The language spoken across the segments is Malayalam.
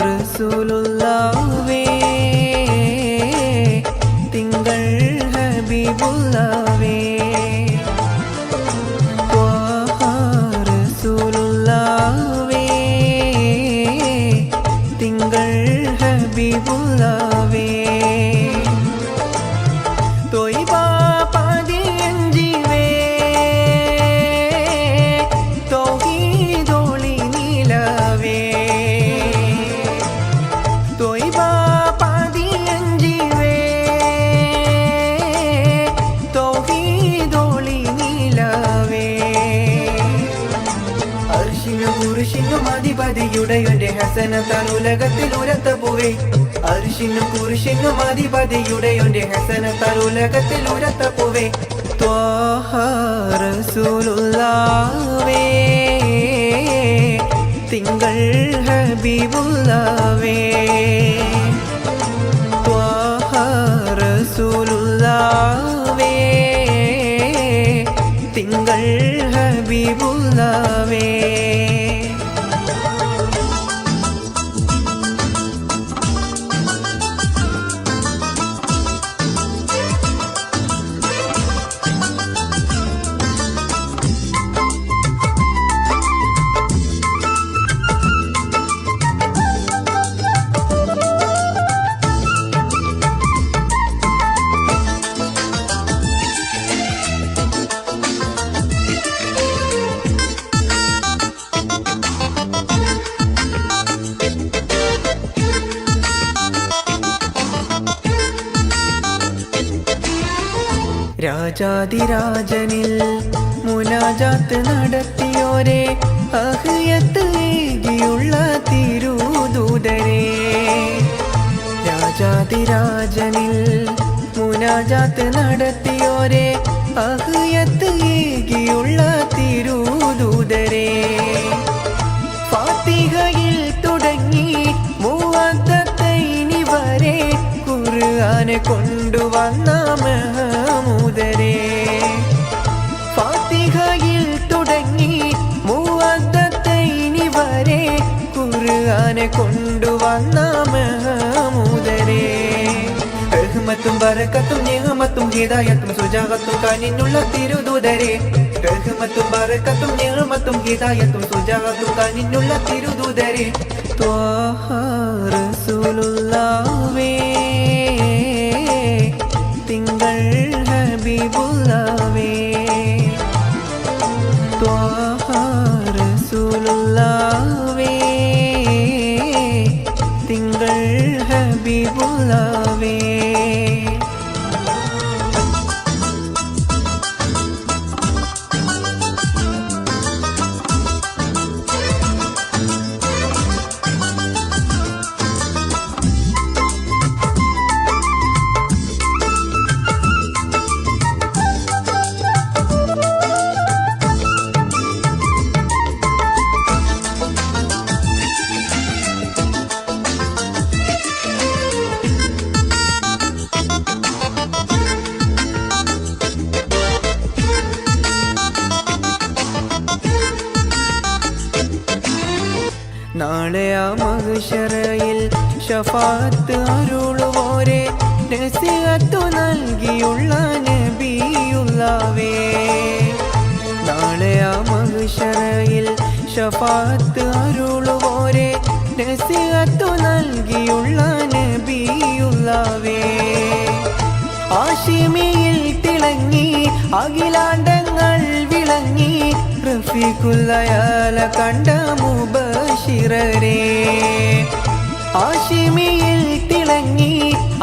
റസൂലുള്ളാവേ തിങ്കൾ ഹബീബുള്ളാവേ റസൂലുള്ളാവേ തിങ്കൾ ഹബീബുള്ളാവേ തൊയ്ബാ പതിയഞ്ചിവേ തൗഹീദൊളി നിലവേ തൊയ്ബാ പതിയഞ്ചിവേ തൗഹീദൊളി നിലവേ അർശിനും കുരിശിനും അധിപതിയുടെയുടെ ഹസനത്താൽ ഉലകത്തിൽ ഉരത്ത പോവേ അർശിനും കുരിശിനും അധിപതിയുടെയുടെ ഹസനത്താൽ ഉലകത്തിൽ ഉരത്ത പോവേ ത്വാഹ റസൂലുള്ളാവേ തിങ്കൾ ഹബീബുള്ളാവേ ത്വാഹ റസൂലുള്ളാവേ തിങ്കൾ ഹബീബുള്ളാവേ രാജാതിരാജനിൽ മുനാജാത്ത് നടത്തിയോരെ അഹ്യത്ത് ഏകിയുള്ള തിരുദൂതരെ രാജാതിരാജനിൽ മുനാജാത്ത് നടത്തിയോരെ അഹ്യത്ത് ഏകിയുള്ള തിരുദൂതരെ ഫാത്തിഹയിൽ തുടങ്ങി മുഅദ്ദത്തൈനി വരെ ഖുർആനെ കൊണ്ടുവന്ന മഹമൂദരെ ഫാത്തിഹയിൽ തുടങ്ങി മുഅദ്ദത്തൈനി വരെ ഖുർആനെ കൊണ്ടുവന്ന മഹമൂദരെ റഹ്മത്തും ബറകത്തും നിഅമത്തും ഹിദായത്തും സുജാഅത്തും കാനിനുള്ള തിരുദൂതരെ റഹ്മത്തും ബറകത്തും നിഅമത്തും ഹിദായത്തും സുജാഅത്തും കാനിനുള്ള തിരുദൂതരെ ത്വാഹ റസൂലുള്ളാവേ തിങ്കൾ ഹബീബുള്ളാവേ ത്വാഹ റസൂലുള്ളാവേ തിങ്കൾ ഹബീബുള്ളാവേ നാളെ ആ മഹ്ശറയിൽ ശഫാഅത്ത് അരുളുവോരെ നസിഹത്തു നൽകിയുള്ള നബിയുള്ളാവേ നാളെ ആ മഹ്ശറയിൽ ശഫാഅത്ത് അരുളുവോരെ നസിഹത്തു നൽകിയുള്ള നബിയുള്ളാവേ ആശിമിയിൽ തിളങ്ങി അഖിലാണ്ടങ്ങൾ വിളങ്ങി റഫീഖുല്ലയാല കണ്ട മുബശിറരേ ആശിമിയിൽ തിളങ്ങി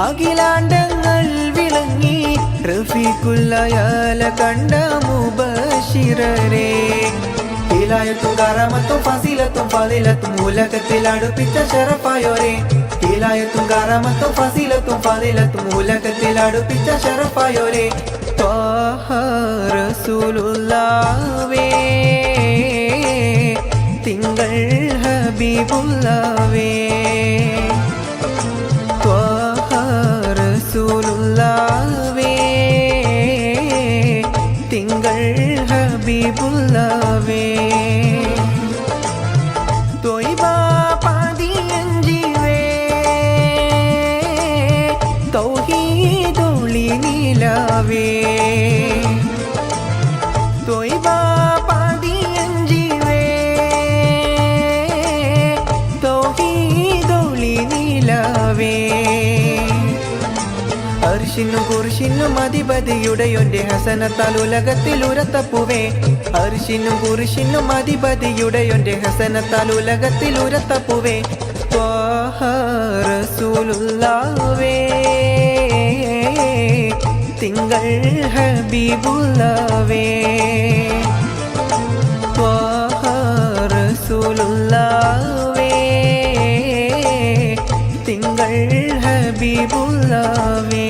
അഖിലാണ്ടങ്ങൾ വിളങ്ങി റഫീഖുല്ലയാല കണ്ട മുബശിറരേ ഹിലായത്തും കറാമത്തും ഫസീലത്തും ഫളീലത്തും ഉലകത്തിൽ അടുപ്പിച്ച ശറഫായോരേ ഹിലായത്തും കറാമത്തും ഫസീലത്തും ഫളീലത്തും ഉലകത്തിൽ അടുപ്പിച്ച ശറഫായോരേ ത്വാഹ റസൂലുള്ളാവേ തിങ്കൾ ഹബീബുള്ളാവേ ത്വാഹ റസൂലുള്ളാവേ തിങ്കൾ ഹബീബുള്ളാവേ തൊയ്ബാ പതി അർശിനും കുരിശിനും അധിപതിയുടെയൊന്റെ ഹസനത്താൽ ഉലകത്തിൽ ഉരത്തപ്പുവേ. അർശിനും കുരിശിനും അധിപതിയുടെയൊന്റെ ഹസനത്താൽ ഉലകത്തിൽ ഉരത്തപ്പുവേ. ത്വാഹ റസൂലുള്ളാഹേ തിങ്കൾ ഹബീബുള്ളാഹേ. ത്വാഹ റസൂലുള്ളാഹേ തിങ്കൾ ഹബീബുള്ളാഹേ.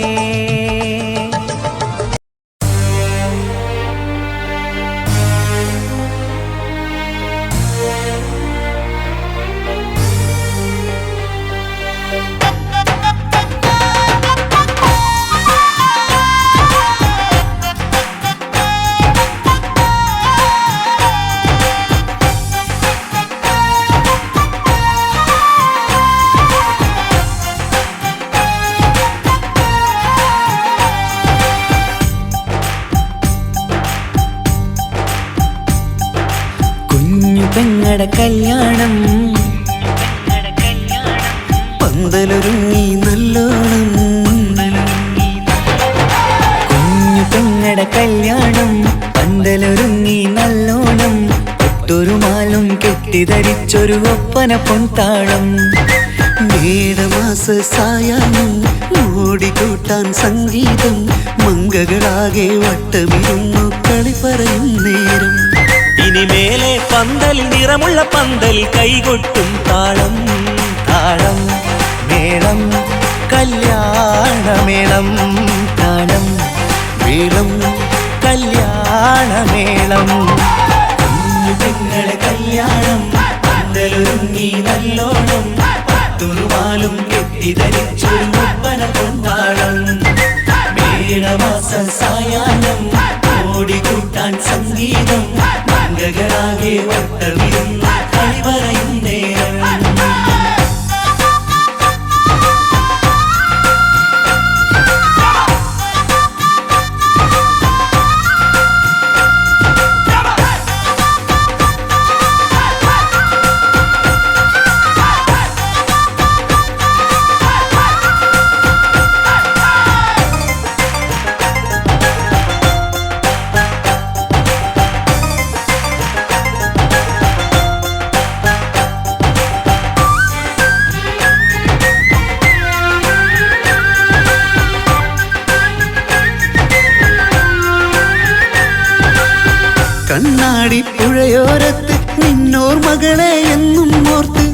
പെങ്ങടെ കല്യാണം പന്തലൊരുങ്ങി നല്ലോണം. കുഞ്ഞു പെങ്ങടെ കല്യാണം പന്തലൊരുങ്ങി നല്ലോണം. ഒട്ടൊരു മാലും കെട്ടിധരിച്ചൊരു ഒപ്പന പൊൻതാളം. മേടമാസ സായാഹ്നം ഓടിക്കൂട്ടാൻ സംഗീതം. മംഗകളാകെ വട്ടമിരുന്നു കളി പറയും നേരം. ഇനിമേലെ പന്തലിൽ നിറമുള്ള പന്തലിൽ കൈകൊട്ടും താളം. താളം മേളം കല്യാണമേളം. താളം മേളം കല്യാണമേളം. കുഞ്ഞു പെങ്ങളെ കല്യാണം പന്തലൊരുങ്ങി നല്ലോണം. പത്തുറുമാലും കെട്ടിധരിച്ചൊരു ഒപ്പന പൊൻതാളം. മേടമാസ സായാഹ്നം ഓടിക്കൂട്ടാൻ സംഗീതം. മംഗകളാകെ വട്ടമിരുന്ന് കളി പറയും നേരം. കണ്ണാടി പുഴയോരത്ത് നിന്നോർ മകളെ എന്നും ഓർത്ത്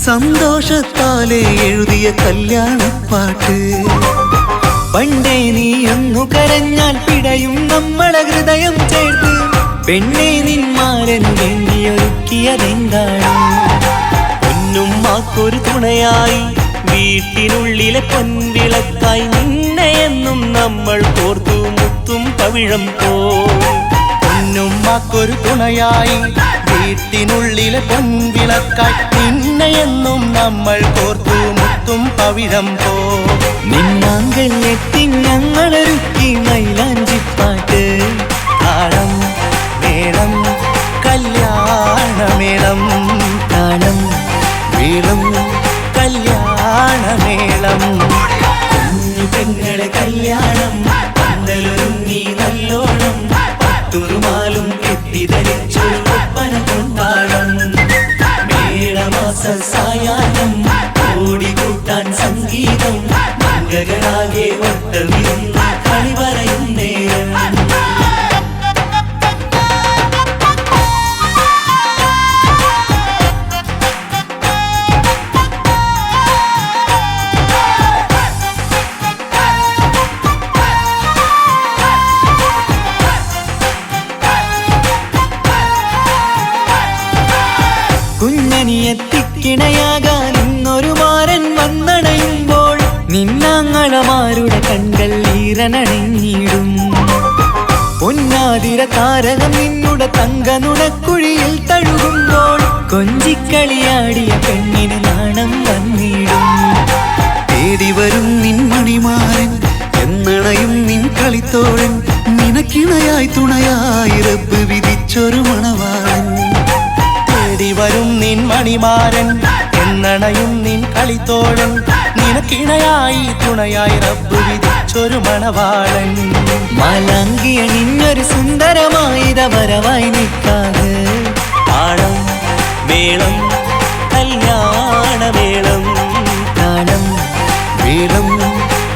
സന്തോഷത്താലെ എഴുതിയ കല്യാണപ്പാട്ട്. പണ്ടേ നീ ഒന്നു കരഞ്ഞാൽ പിടയും നമ്മളെ ഹൃദയം ചേർത്ത്. പെണ്ണെ നിന്മാരൻ വേണ്ടിയൊരുക്കിയതെന്താണ്? പൊന്നുമ്മാക്കൊരു തുണയായി വീട്ടിനുള്ളിലെ പൊൻവിളക്കായി. നിന്നെ എന്നും നമ്മൾ കോർത്തു മുത്തും പവിഴം പോ. പൊന്നുമ്മാക്കൊരു തുണയായി വീട്ടിനുള്ളിലെ പൊൻവിളക്കായി. നിന്നെയെന്നും നമ്മൾ കോർത്തു മുത്തും പവിഴം പോ. നിന്നാങ്കൾ എത്തി ഞങ്ങളൊരുക്കി മൈലാഞ്ചിപ്പാട്ട്. താളം മേളം കല്യാണമേളം. താളം മേളം കല്യാണമേളം. കുഞ്ഞു പെങ്ങളെ കല്യാണം പന്തലൊരുങ്ങി നല്ലോണം. പത്തുറുമാലും കെട്ടിധരിച്ചൊരു ഒപ്പന പൊൻതാളം. മേടമാസ സായാഹ്നം ഓടിക്കൂട്ടാൻ സംഗീതം. മംഗകളാകെ വട്ടമിരുന്ന് കളി പറയും നേരം. കുഞ്ഞനിയെത്തിക്കിണയാകാൻ ഇന്നൊരു മാരൻ വന്നണയുമ്പോൾ നിന്നാങ്ങളമാരുടെ കൺകൾ ഈറനണിഞ്ഞിടും. പൊന്നാതിര താരകം നിന്നുടെ തങ്ക നുണക്കുഴിയിൽ തഴുകുമ്പോൾ കൊഞ്ചിക്കളിയാടിയ പെണ്ണിന് നാണം വന്നിടും. തേടി വരും നിൻ മണിമാരൻ എന്നണയും നിൻ കളിത്തോഴൻ. നിനക്കിണയായി തുണയായി റബ്ബ് വിധിച്ചൊരു മണവാളൻ. തേടി വരും നിൻ മണിമാരൻ എന്നണയും നിൻ കളിത്തോഴൻ നിനക്കിണയായി തുണയായി റബ്ബ് വിധിച്ചൊരു മണവാളൻ മാലാങ്കിയ നിന്നൊരു സുന്ദരമായിത വരവായി നിൽക്കാതെ താളം മേളം കല്യാണമേളം താളം മേളം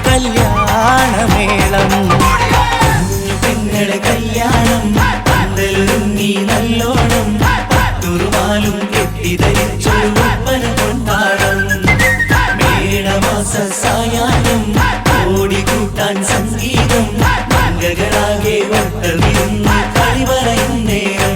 കല്യാണമേളം പെങ്ങളെ കല്യാണം പന്തലൊരുങ്ങി നല്ലോണം പട്ടുറുമാലും കെട്ടിധരിച്ചൊരു ഒപ്പന കൊണ്ടാടം മേടമാസ സായാഹ്നം ഓടിക്കൂട്ടാൻ സംഗീതം മംഗകളാകെ വട്ടമിരുന്ന് കളി പറയും നേരം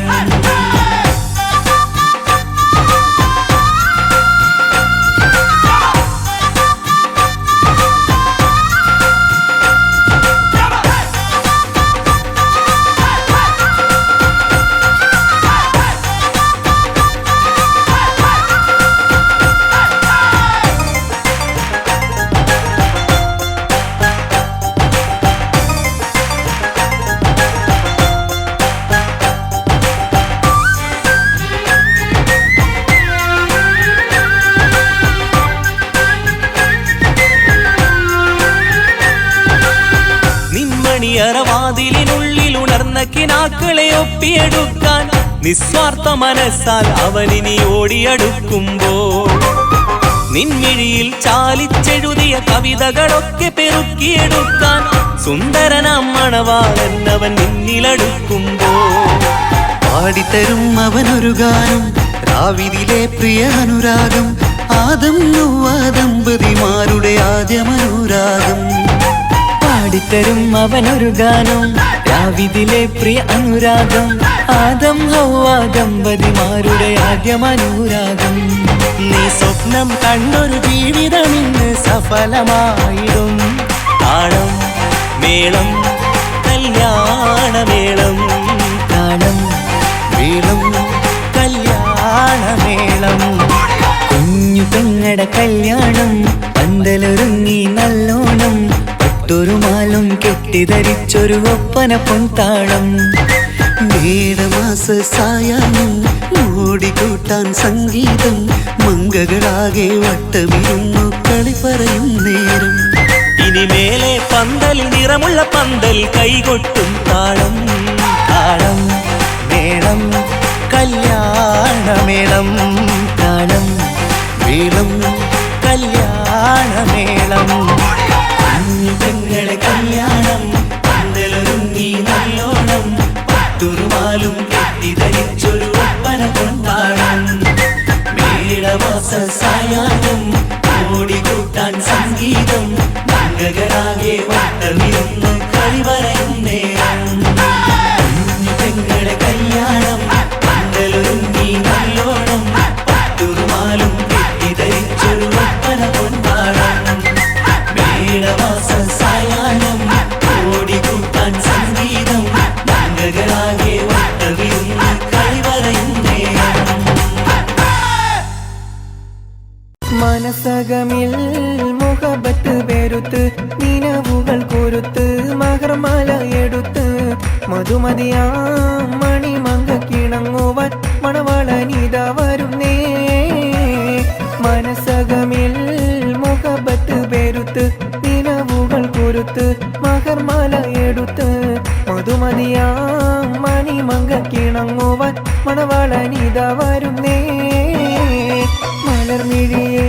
ിനുള്ളിൽ ഉണർന്ന കിനാക്കളെ ഒപ്പിയെടുക്കാൻ നിസ്വാർത്ഥ മനസ്സാൽ അവനിനി ഓടിയടുക്കുമ്പോൾ നിൻമിഴിയിൽ ചാലിച്ചെഴുതിയ കവിതകളൊക്കെ പെറുക്കിയെടുക്കാൻ സുന്ദരനാം മണവാളൻ അവൻ നിന്നിലടുക്കുമ്പോൾ പാടിത്തരും അവനൊരു ഗാനം രാവിലെ പ്രിയ അനുരാഗം ആദം നൊവ്വ ദമ്പതിമാരുടെ ആദ്യമനുരാഗം പാടിത്തരും അവനൊരു ഗാനം രാവിലെ പ്രിയ അനുരാഗം ആദം ഹൗവ ദമ്പതിമാരുടെ ആദ്യമനുരാഗം നീ സ്വപ്നം കണ്ടൊരു ജീവിതം ഇന്ന് സഫലമായിടും താളം മേളം കല്യാണമേളം താളം മേളം കല്യാണമേളം കുഞ്ഞു പെങ്ങടെ കല്യാണം പന്തലൊരുങ്ങി നല്ലോണം പട്ടുറുമാലും കെട്ടിധരിച്ചൊരു ഒപ്പന പൊൻതാളം മേടമാസ സായാഹ്നം ഓടിക്കൂട്ടാൻ സംഗീതം മംഗകളാകെ വട്ടമിരുന്നു കളി പറയും നേരം ഇനി മേലെ പന്തൽ നിറമുള്ള പന്തൽ കൈകൊട്ടും താളം താളം മേളം കല്യാണമേളം താളം മേളം കല്യാണമേളം പെങ്ങളെ കല്യാണം പന്തലൊരുങ്ങി നല്ലോണം പട്ടുറുമാലും കെട്ടിധരിച്ചൊരു ഒപ്പന കൊണ്ടാടം മേടമാസ സായാഹ്നം ഓടിക്കൂട്ടാൻ സംഗീതം മംഗകളാകെ വട്ടമിരുന്ന് കളി പറയും നേരം പെങ്ങളെ കല്യാണം പന്തലൊരുങ്ങി നല്ലോണം പട്ടുറുമാലും കെട്ടിധരിച്ചൊരു ഒപ്പന കൊണ്ടാടം മേടമാസ സായാഹ്നം ഓടിക്കൂട്ടാൻ സംഗീതം മംഗകളാകെ വട്ടമിരുന്ന് കളി പറയും നേരം മനസകമിൽ മുഹബത്ത് പെരുത്ത് നിലവുകൾ കൊരുത്ത് മകർമാല എടുത്ത് മധുമതിയാം മണിമങ്ക കിണങ്ങുവാൻ മണവാളനിത വരുന്നേ മനസകമിൽ മുഹബത്ത് പെരുത്ത് നിലവുകൾ കൊരുത്ത് മകർമാല എടുത്ത് മധുമതിയാം മണിമങ്ക കിണങ്ങുവാൻ മണവാളനിത വരുന്നേ മലർമിഴിയിൽ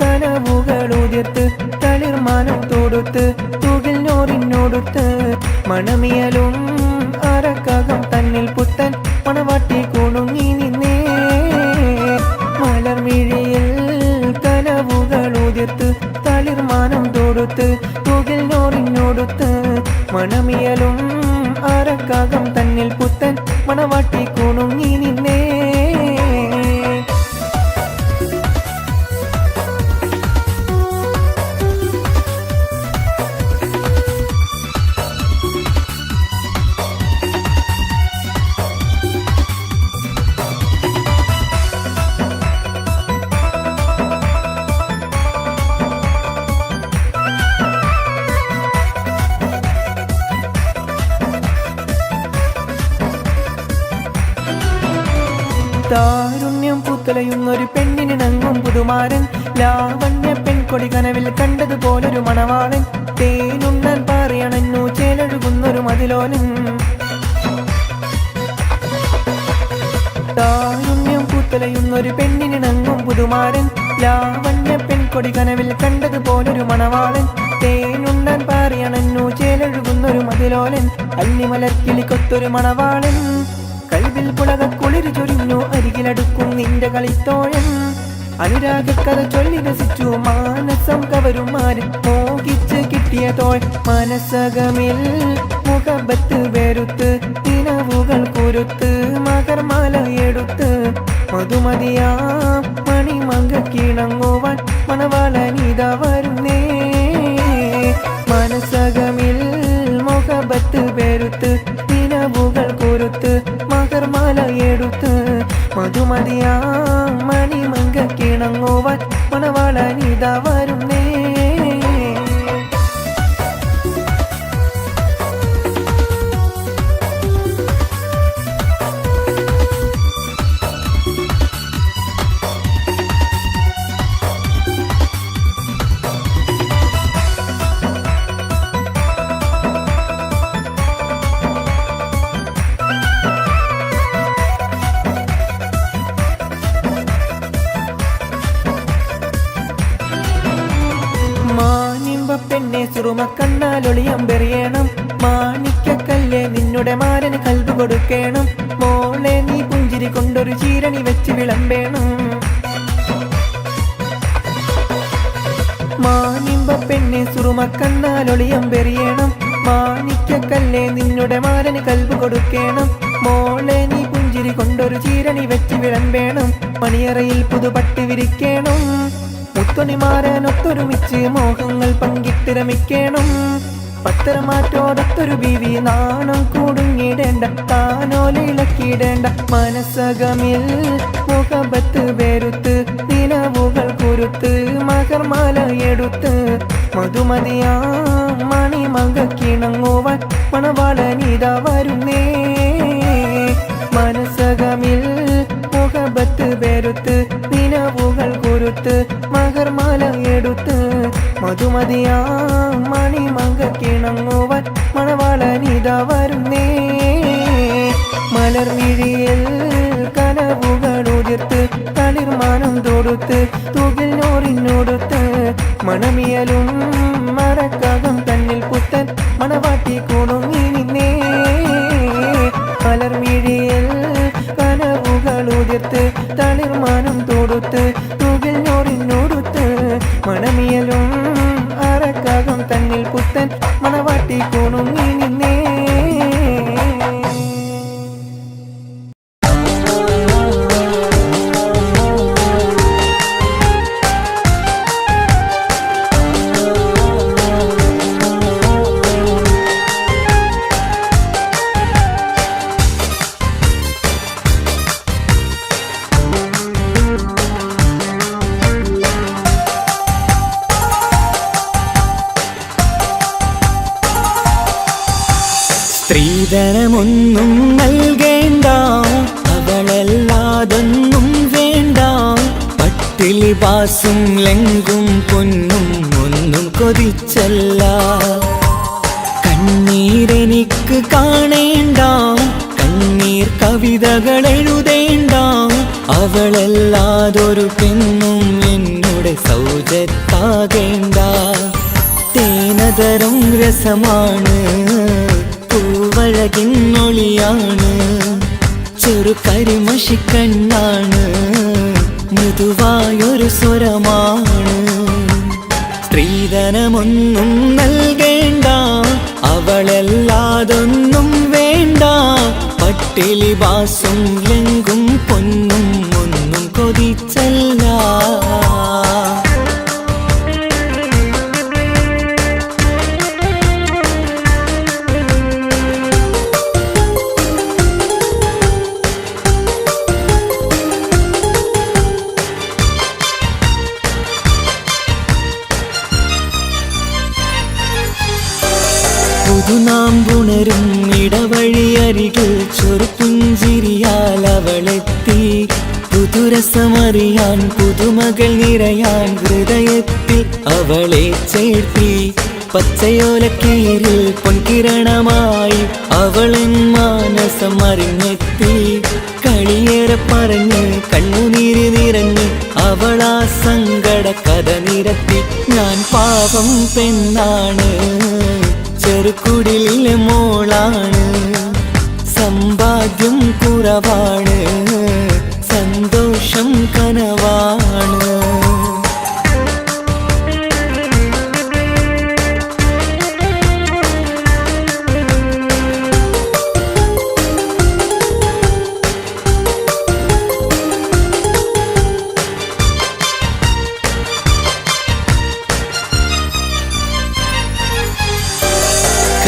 കനവുകൾ ഉതിർത്ത് തളിർമാനം തൊടുത്ത് തുകിൽ നോറിനോടുത്ത് മണമിയലും അരക്കകം തന്നിൽ പുത്തൻ മണവാട്ടി കുണുങ്ങി നിന്നേ മലർമിഴിയിൽ കനവുകൾ ഉതിർത്ത് തളിർമാനം തൊടുത്ത് തുകിൽ നോറിനോടുത്ത് മണമിയലും അരക്ക പൂത്തുലയുന്നൊരു പെണ്ണിനിണങ്ങും പുതുമാരൻ ലാവണ്യ പെൺകൊടി കനവിൽ കണ്ടതുപോലൊരു മണവാളൻ തേനുണ്ണാൻ പറയണഞ്ഞു ചേലൊഴുകുന്നൊരു മതിലോലൻ താരുണ്യം പൂത്തുലയുന്നൊരു പെണ്ണിനിണങ്ങും പുതുമാരൻ ലാവണ്യ പെൺകൊടി കനവിൽ കണ്ടതുപോലൊരു മണവാളൻ തേനുണ്ണാൻ പറയണഞ്ഞു ചേലൊഴുകുന്നൊരു മതിലോലൻ അല്ലിമലർക്കിളിക്കൊത്തൊരു മണവാളൻ കൽവിൽ പുളക കുളിര് ചൊരിഞ്ഞു അരികിലടുക്കും നിന്റെ കളിത്തോഴൻ അനുരാഗക്കഥ ചൊല്ലി രസിച്ചു മാനസം കവരുമാര് മോഹിച്ച് കിട്ടിയ തോൾ മനസ്സകമിൽ മുഖബത്ത് വെറുത്ത് തിനവുകൾ കുരുത്ത് മകർമാല എടുത്ത് മധുമതിയാ മണിമങ്ക കിണങ്ങുവാൻ മണവാളനിത വരുന്നേ മനസ്സകമിൽ മുഖബത്ത് വെറുത്ത് തിനവുകൾ കുരുത്ത് മകർമാല എടുത്ത് മധുമതിയാ മണിമങ്ക കിണങ്ങുവാൻ മണവാളനിത വരുന്നേ പെണ്ണെ സുറുമ കണ്ണാലൊളിയമ്പെറിയണം മാണിക്കക്കല്ലേ നിന്നുടെ മാരന് കൽബ് കൊടുക്കണം മോളെ നീ പുഞ്ചിരി കൊണ്ടൊരു ചീരണി വെച്ച് വിളമ്പേണം മാനിമ്പ പെണ്ണെ സുറുമ കണ്ണാലൊളിയമ്പെറിയണം മാണിക്കക്കല്ലേ നിന്നുടെ മാരന് കൽബ് കൊടുക്കണം മോളെ നീ പുഞ്ചിരി കൊണ്ടൊരു ചീരണി വെച്ച് വിളമ്പേണം മണിയറയിൽ പുതുപട്ടി വിരിക്കണം മുത്തൊണിമാരനൊത്തൊരുമിച്ച് മോഹങ്ങൾ പങ്കിട്ടിരമിക്കണം പത്തരമാറ്റോടൊത്തൊരു ബീവി നാണം കൂടുങ്ങിടേണ്ട താനോലിളക്കിടേണ്ട മനസ്സകമിൽ മുഖബത്ത് വെറുത്ത് നിലവുകൾ കുരുത്ത് മകർമാല എടുത്ത് മധുമതിയാ മണിമങ്ക കിണങ്ങുവാൻ മണവാളനിത വരുന്നേ മനസ്സകമിൽ മുഖബത്ത് വെറുത്ത് നിലവുകൾ കുരുത്ത് മകർമാല എടുത്ത് മധുമതിയാ മണിമങ്ക കിണങ്ങുവാൻ മണവാളനിത വരുന്നേ മലർമിഴിയിൽ കനവുകൾ ഉതിർത്ത് തളിർമാനം തൊടുത്ത് തുകിൽ നോറിനോടുത്ത് മണമിയലും മറക്കകം തന്നിൽ പുത്തൻ മണവാട്ടി കൂടുങ്ങി നിന്നേ മലർമിഴിയിൽ കനവുകൾ ഉതിർത്ത് തളിർമാനം തൊടുത്ത് തുകിൽ നോറിനോടുത്ത് മണമിയലും അറക്കകം തന്നിൽ പുത്തൻ മണവാട്ടി കൂടുങ്ങി നിന്നേ സ്ത്രീധനമൊന്നും നൽകേണ്ട അവളല്ലാതൊന്നും വേണ്ട പട്ടിലിബാസും ലങ്കും പൊന്നും ഒന്നും കൊതിച്ചല്ല കണ്ണീരെനിക്ക് കാണേണ്ട കണ്ണീർ കവിതകൾ എഴുതേണ്ട അവളല്ലാതൊരു പെണ്ണും എന്നോട് സൗജത്താകേണ്ട തേനതരം രസമാണ് പൂവഴകിന്നൊളിയാണ് ചെറു കരിമഷിക്കണ്ണാണ് മൃദുവായൊരു സ്വരമാണ് സ്ത്രീധനമൊന്നും നൽകേണ്ട അവളല്ലാതൊന്നും വേണ്ട പട്ടിലിബാസും ലങ്കും പൊന്നും ഒന്നും കൊതിച്ചല്ല പുതുനാം പുണരും ഇടവഴിയരികിൽ ചെറുപുഞ്ചിരിയാൽ അവളെത്തി പുതുരസമറിയാൻ പുതുമകൾ നിറയാൻ ഹൃദയത്തിൽ അവളെ ചേർത്തി പച്ചയോലക്കീരിൽ പൊൻകിരണമായി അവളൻ മാനസം അറിഞ്ഞെത്തി കളിയേറെ പറഞ്ഞ് കണ്ണുനീര് നിറഞ്ഞ് അവളാ സങ്കട കഥ നിരത്തി ഞാൻ പാവം പെണ്ണാണ് ചെറുകുടിലെ മോളാണ് സമ്പാദ്യം കുറവാണ് സന്തോഷം കനവാണ്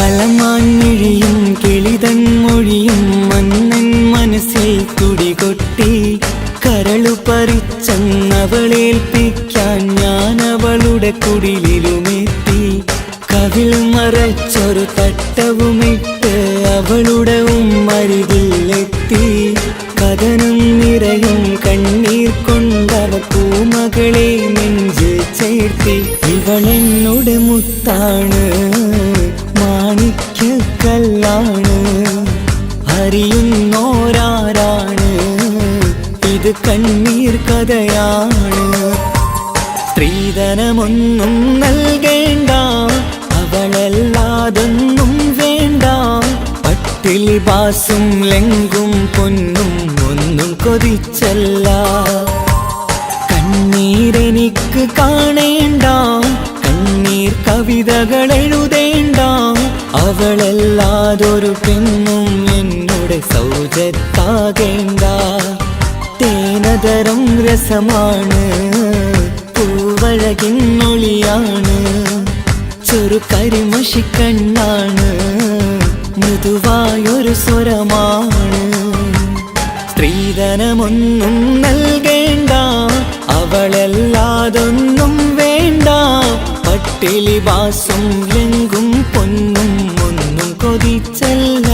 കളമാൻമിഴിയും കിളിതൻ മൊഴിയും മന്നൻ മനസ്സിൽ തുടികൊട്ടി കരളു പറിച്ചവളേൽപ്പിക്കാൻ ഞാൻ അവളുടെ കുടിലിലുമെത്തി കവിൾ മറച്ചൊരു തട്ടവുമിട്ട് അവളുടെ ഉമ്മരികിലെത്തി കഥനം നിറയും കണ്ണീർ കൊണ്ടവ പൂമകളെ നെഞ്ചിൽ ചേർത്തി ഇവളെന്നോട് മുത്താണ് മാണിക്യക്കല്ലാണ് അറിയുന്നോരാരാണ് ഇത് കണ്ണീർ കഥയാണ് സ്ത്രീധനമൊന്നും നൽകേണ്ട അവളല്ലാതൊന്നും വേണ്ട പട്ടിലി ബാസും ലെങ്കും പൊന്നും ഒന്നും കൊതിച്ചല്ല കണ്ണീരെനിക്ക് കാണേണ്ട കണ്ണീർ കവിതകൾ എഴുതേണ്ട അവളല്ലാതൊരു പെണ്ണും എന്നോട് സൗജത്താകേണ്ട തേനതരം രസമാണ് പൂവഴകിന്നൊളിയാണ് ചെറു കരിമഷിക്കണ്ണാണ് മൃദുവായൊരു സ്വരമാണ് സ്ത്രീധനമൊന്നും നൽകേണ്ട അവളല്ലാതൊന്നും വേണ്ട പട്ടിലി ബാസും ലെങ്കും പൊന്നും ഒന്നും കൊതിച്ചല്ല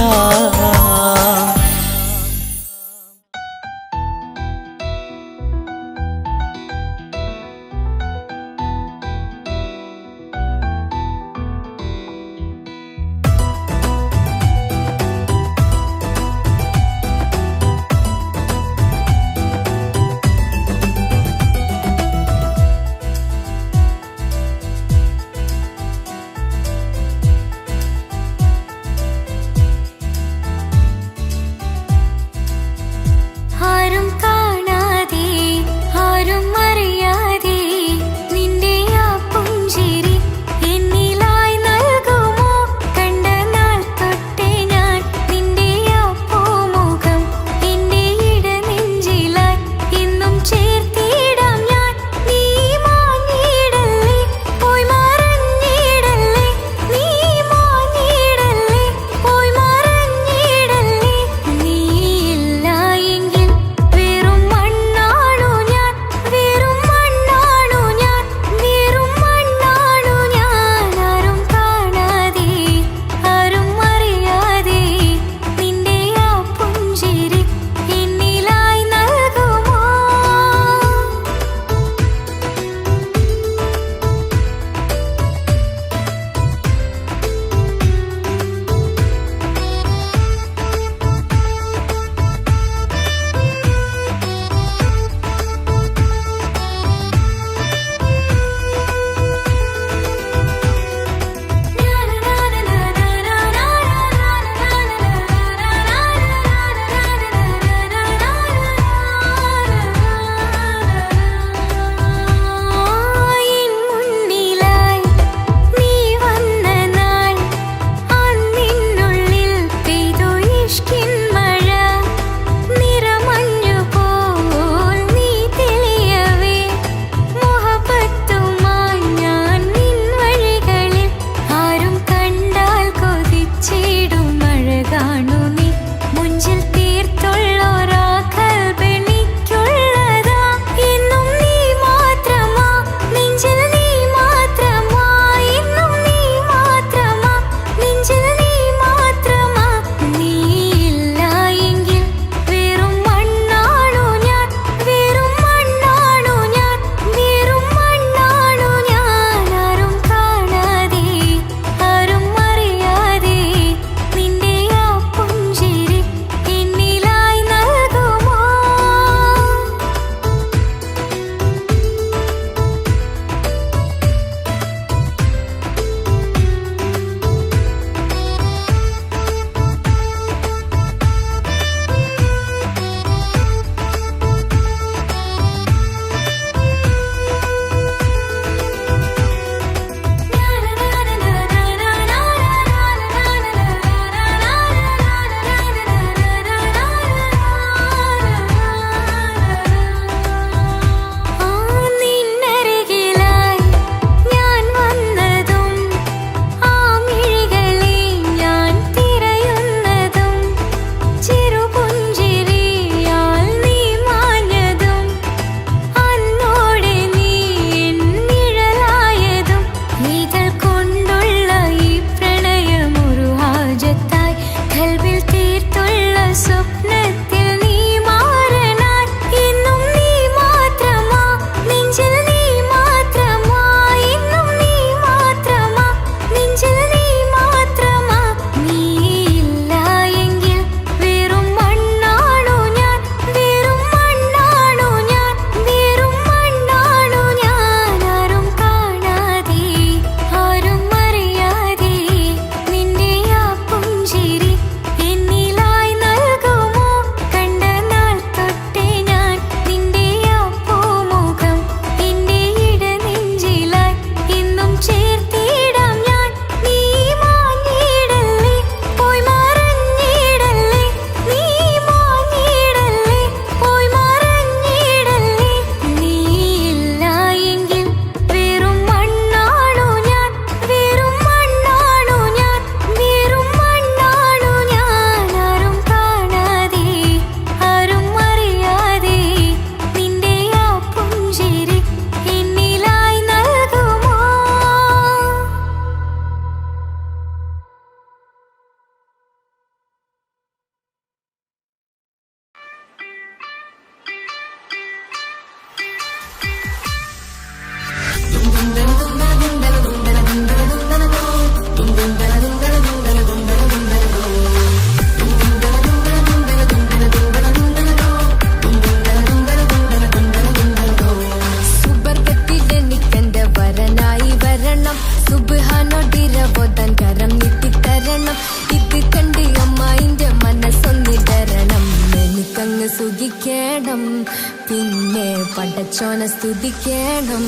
പിന്നെ പടച്ചോനെ സ്തുതിക്കണം.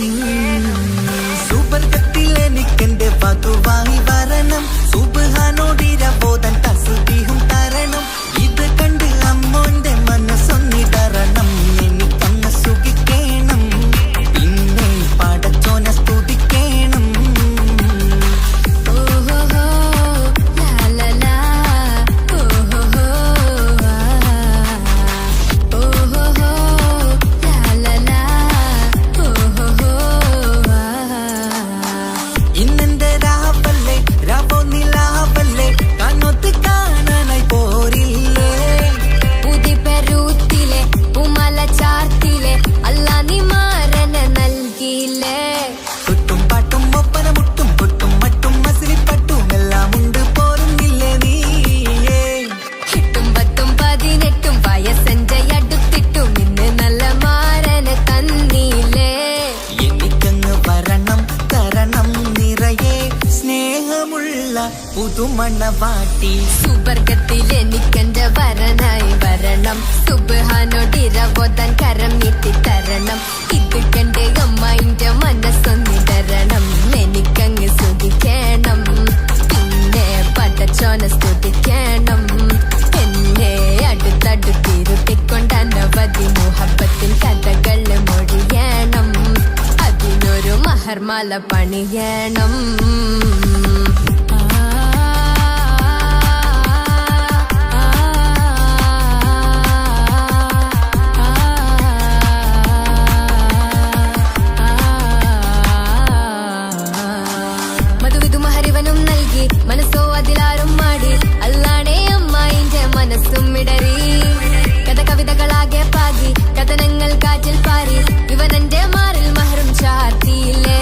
സുബർഗത്തിൽ എനിക്കെന്റെ വധുവായി വരണം, സുബ്ഹാനോടിരബോധൻ തസ്ബീഹും തരണം. ഇത് കണ്ട് അമ്മോന്റെ മനസ്സൊന്നിടറണം, എനിക്കങ്ങ് സുഖിക്കണം, പിന്നെ പടച്ചോനെ സ്തുതിക്കണം. ഓഹോ ലാ ലാ ലാ ഓഹോ ഓഹോ ലാ ലാ ലാ ഓഹോ. ഇന്നെന്റെ രാവല്ലേ രാവോ നിലാവല്ലേ, കണ്ണൊത്ത് കാണാനായി പോരില്ലേ. പുതിപ്പെരൂത്തിലെ ഉമല ചാർത്തിലെ അല്ലാ നീ മാരനെ നൽകിയില്ലേ. കുട്ടും പാട്ടും ഒപ്പന മുട്ടും കൊട്ടും മട്ടും മസിലിപ്പട്ടും എല്ലാം ഉണ്ട് പോരുന്നില്ലേ നീയേ. 8 10 18 വയസ്സെന്റെ അടുത്തിട്ടും ഇന്ന് നല്ല മാരനെ തന്നീലേ. എനിക്കങ്ങ് വരണം തരണം നിറയെ സ്നേഹമുള്ള പുതുമണവാട്ടി. സുബർഗത്തിൽ എനിക്കെന്റെ വരനായി വരണം, സുബ്ഹാനോടിരബോധൻ കരം നീട്ടി തരണം. ഇത് കണ്ട് അമ്മന്റെ മനസ്സൊന്നിടരണം, എനിക്കങ്ങ് സ്തുതിക്കണം, പിന്നെ പടച്ചോനെ സ്തുതിക്കണം. എന്നെ അടുത്തടുത്തിരുത്തിക്കൊണ്ട് അനവധി മുഹബത്തിൻ കഥകൾ മൊഴിയണം, അതിനൊരു മഹർമാല പണിയണം. മധുവിധുമഹരിവനും നൽകി മനസ്സോ അതിലാരും മാടി, അല്ലാണേ അമ്മായിന്റെ മനസ്സും ഇടറി. കഥ കവിതകളാകെ പാകി കഥനങ്ങൾ കാറ്റിൽ പാറി, ഇവനെന്റെ മാറിൽ മഹറും ചാർത്തിയില്ലേ.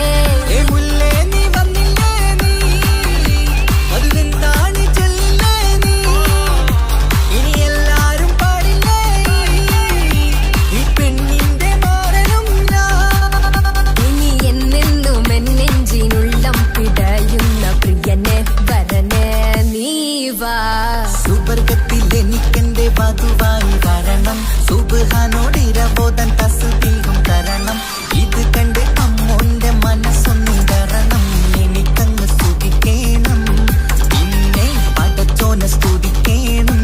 ഏ മുല്ലേ നീ വന്നില്ലേ നീ, അതെന്താണ് ചെല്ലേ നീ, ഇനി എല്ലാരും പാടില്ലേ ഈ പെണ്ണിന്റെ മാറനും ഞാൻ. ഇനി എന്നെന്നും എന്നെഞ്ചിനുള്ളം പിടയുന്ന പ്രിയനെ വരനെ നീ വാ. സുബർഗത്തിൽ എനിക്കെന്റെ വധുവായി വരണം, സുബ്ഹാനോടിരബോധൻ തസ്ബീഹും തരണം. ഇത് കണ്ട് അമ്മോന്റെ മനസ്സൊന്നിടറണം, എനിക്കങ്ങ് സ്തുതിക്കണം, പിന്നെ പടച്ചോനെ സ്തുതിക്കണം.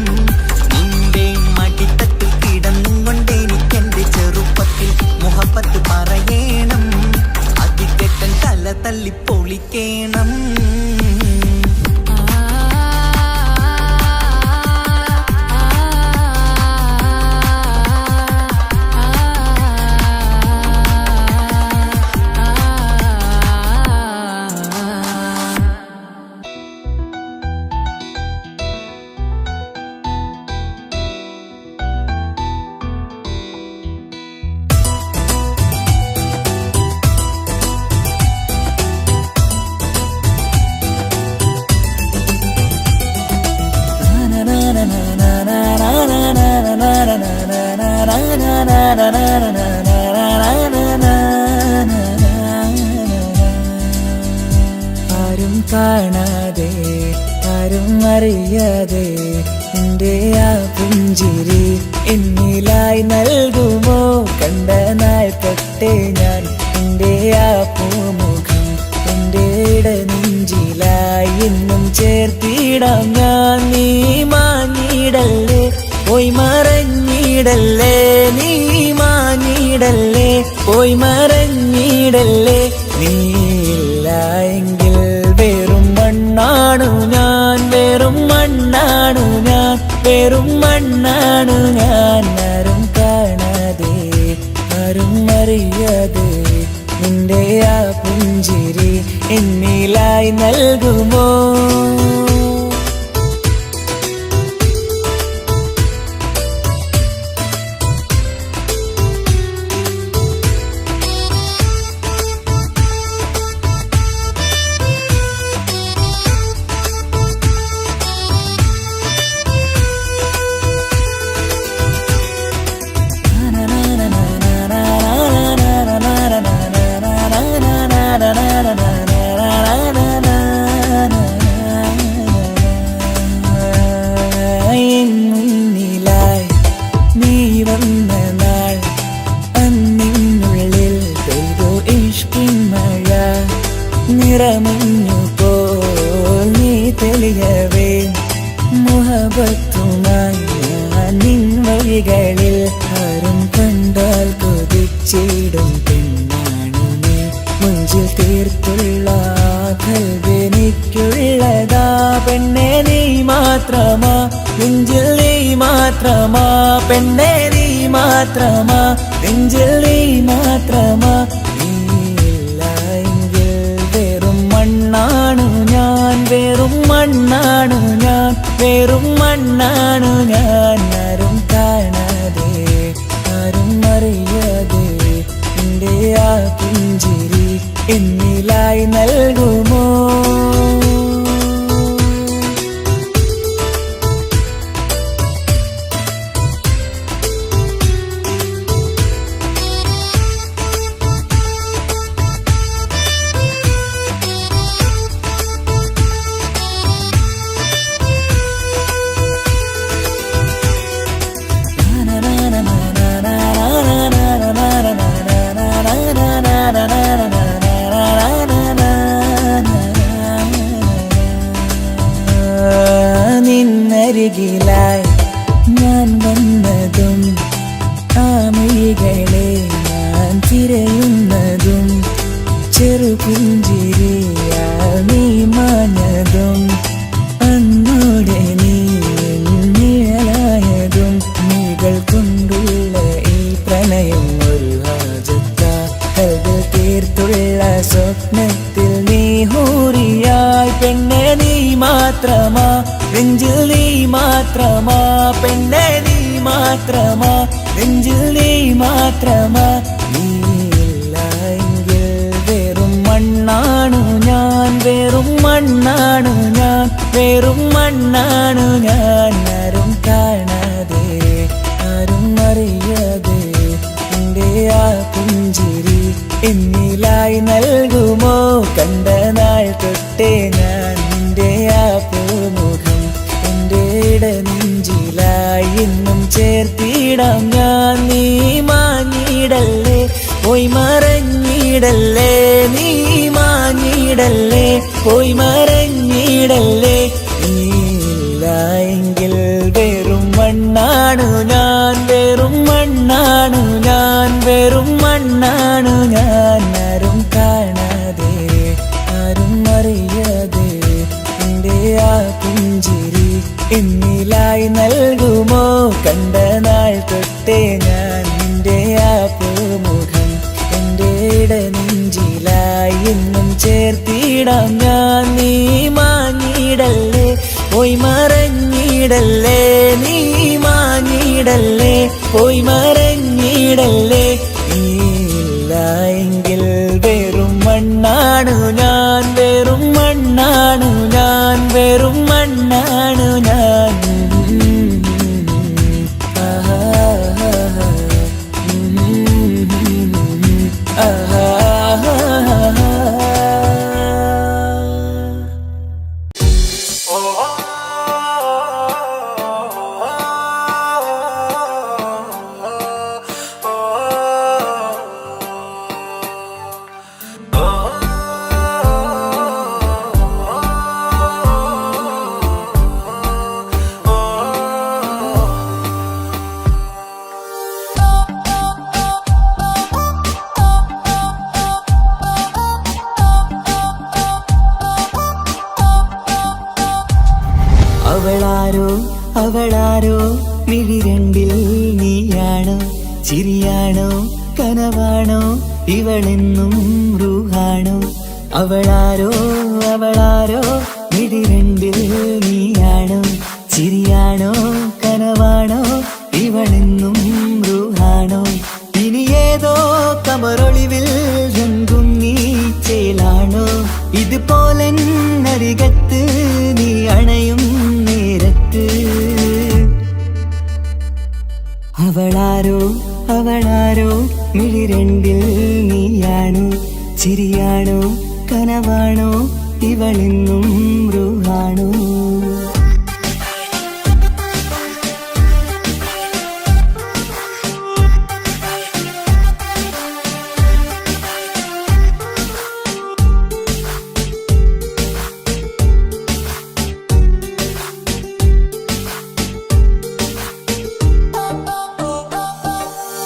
നിന്റെ മടിത്തട്ടിൽ കിടന്നും കൊണ്ട് എനിക്കെന്റെ ചെറുപ്പത്തിൽ മുഹബത്ത് പറയണം, അതിക്കെട്ടൻ തല തല്ലി പൊളിക്കണം. ആരും കാണാതെ ആരും അറിയാതെ എന്റെ ആ പുഞ്ചിരി എന്നിലായി നൽകുമോ. കണ്ട നാൾ തൊട്ടേ ഞാൻ എന്റെ ആ പൂമുഖം എന്റെ ഇടനെഞ്ചിലായി എന്നും ചേർത്തിടാം ഞാൻ. നീ മാഞ്ഞിടല്ലേ പോയി മറഞ്ഞിടല്ലേ, നീ മാഞ്ഞിടല്ലേ പോയി മറഞ്ഞിടല്ലേ. നീ ഇല്ല എങ്കിൽ വെറും മണ്ണാണു ഞാൻ, വെറും മണ്ണാണു ഞാൻ, വെറും മണ്ണാണു ഞാൻ. ആരും കാണാതെ ആരും അറിയാതെ നിന്റെ ആ പുഞ്ചിരി എന്നിലായി നൽകുമോ. നെഞ്ചിൽ നീ മാത്രമാ പെണ്ണേ നീ മാത്രമാ നെഞ്ചിൽ നീ മാത്രമാ നീയില്ല എങ്കിൽ വെറും മണ്ണാണു ഞാൻ വെറും മണ്ണാണു ഞാൻ വെറും മണ്ണാണു ഞാൻ ആരും കാണാതെ ആരും അറിയാതെ എൻ്റെ ആ പുഞ്ചിരി എന്നിലായി നൽകുമോ നിന്നരികിലായി ഞാൻ വന്നതും ആ മിഴികളെ ഞാൻ തിരയുന്നതും ചെറുപുഞ്ചിരിയാ നീ മാഞ്ഞതും അന്നോടെ നീ നിഴലായതും നീകൾ കൊണ്ടുള്ള ഈ പ്രണയം ഒരു ഹാജത്ത കൽവിൽ തീർത്തുള്ള സ്വപ്നത്തിൽ നീ ഹൂറിയായി പെണ്ണെ നീ മാത്രമാ നെഞ്ചിൽ നീ മാത്രമാ പെണ്ണെ നീ മാത്രമാ നെഞ്ചിൽ നീ മാത്രമാ നീയില്ല എങ്കിൽ വെറും മണ്ണാണു ഞാൻ വെറും മണ്ണാണു ഞാൻ വെറും മണ്ണാണു ഞാൻ ആരും കാണാതെ ആരും അറിയാതെ എൻ്റെ ആ പുഞ്ചിരി എന്നിലായി നൽകുമോ കണ്ട നാൾ തൊട്ടേ ഞാൻ നിന്റെ ആ പൂമുഖം എൻ്റെ ഇടനെഞ്ചിലായി എന്നും ചേർത്തിടാം ഞാൻ നീ മാഞ്ഞിടല്ലേ പോയി മറഞ്ഞിടല്ലേ നീ മാഞ്ഞിടല്ലേ പോയി മറഞ്ഞിടല്ലേ നീയില്ല എങ്കിൽ വെറും മണ്ണാണു ഞാൻ വെറും മണ്ണാണു ഞാൻ വെറും മണ്ണാണു ഞാൻ ആരും കാണാതെ ആരും അറിയാതെ എൻ്റെ ആ പുഞ്ചിരി എന്നിലായി നൽകുമോ കണ്ട നാൾ തൊട്ടേ ഞാൻ നിന്റെ ആ പൂമുഖം എൻ്റെ ഇടനെഞ്ചിലായി എന്നും ചേർത്തിടാം ഞാൻ നീ മാഞ്ഞിടല്ലേ പോയി മറഞ്ഞിടല്ലേ നീ മാഞ്ഞിടല്ലേ പോയി മറഞ്ഞിടല്ലേ നീയില്ല എങ്കിൽ വെറും മണ്ണാണു ഞാൻ വെറും മണ്ണാണു ഞാൻ വെറും മണ്ണാണു ഞാൻ അവളാരോ അവളാരോ മിഴിരണ്ടിൽ നീയാണോ ചിരിയാണോ കനവാണോ ഇവളെന്നും റൂഹാണോ അവളാരോ അവളാരോ മിഴിരണ്ടിൽ നീയാണോ ചിരിയാണോ കനവാണോ ഇവളെന്നും റൂഹാണോ ഇനി ഏതോ കമറൊളിവിൽ രംഗും നീ ചേലാണോ ഇതുപോലെ നരികത്ത് നീ അണയും നേരത്ത് അവളാരോ അവളാരോ മിഴിരണ്ടിൽ നീയാണോ ചിരിയാണോ കനവാണോ ഇവളെന്നും റൂഹാണോ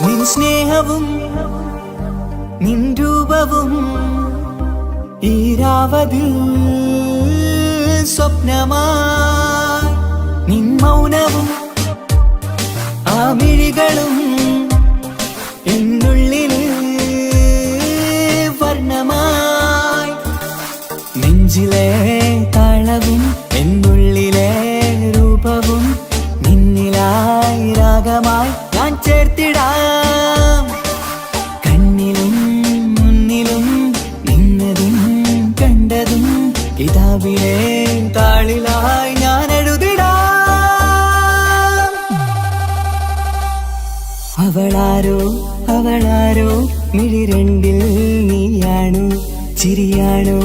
നിൻ സ്നേഹവും നിൻ രൂപവും ഈരാവതിൽ സ്വപ്നമായി നിൻ മൗനവും ആ മിഴികളും എന്നുള്ളിൽ വർണ്ണമായി. നെഞ്ചിലെ താളവും എന്നുള്ളിലെ രൂപവും നിന്നിലായി രാഗമായി ഞാൻ ചേർത്തിടാം. കണ്ണിലും മുന്നിലും നിന്നതും കണ്ടതും കിതാബിലെ താളിലായി ഞാൻ എഴുതിടാം. അവളാരോ അവളാരോ മിഴി രണ്ടിൽ നീയാണോ, ചിരിയാണോ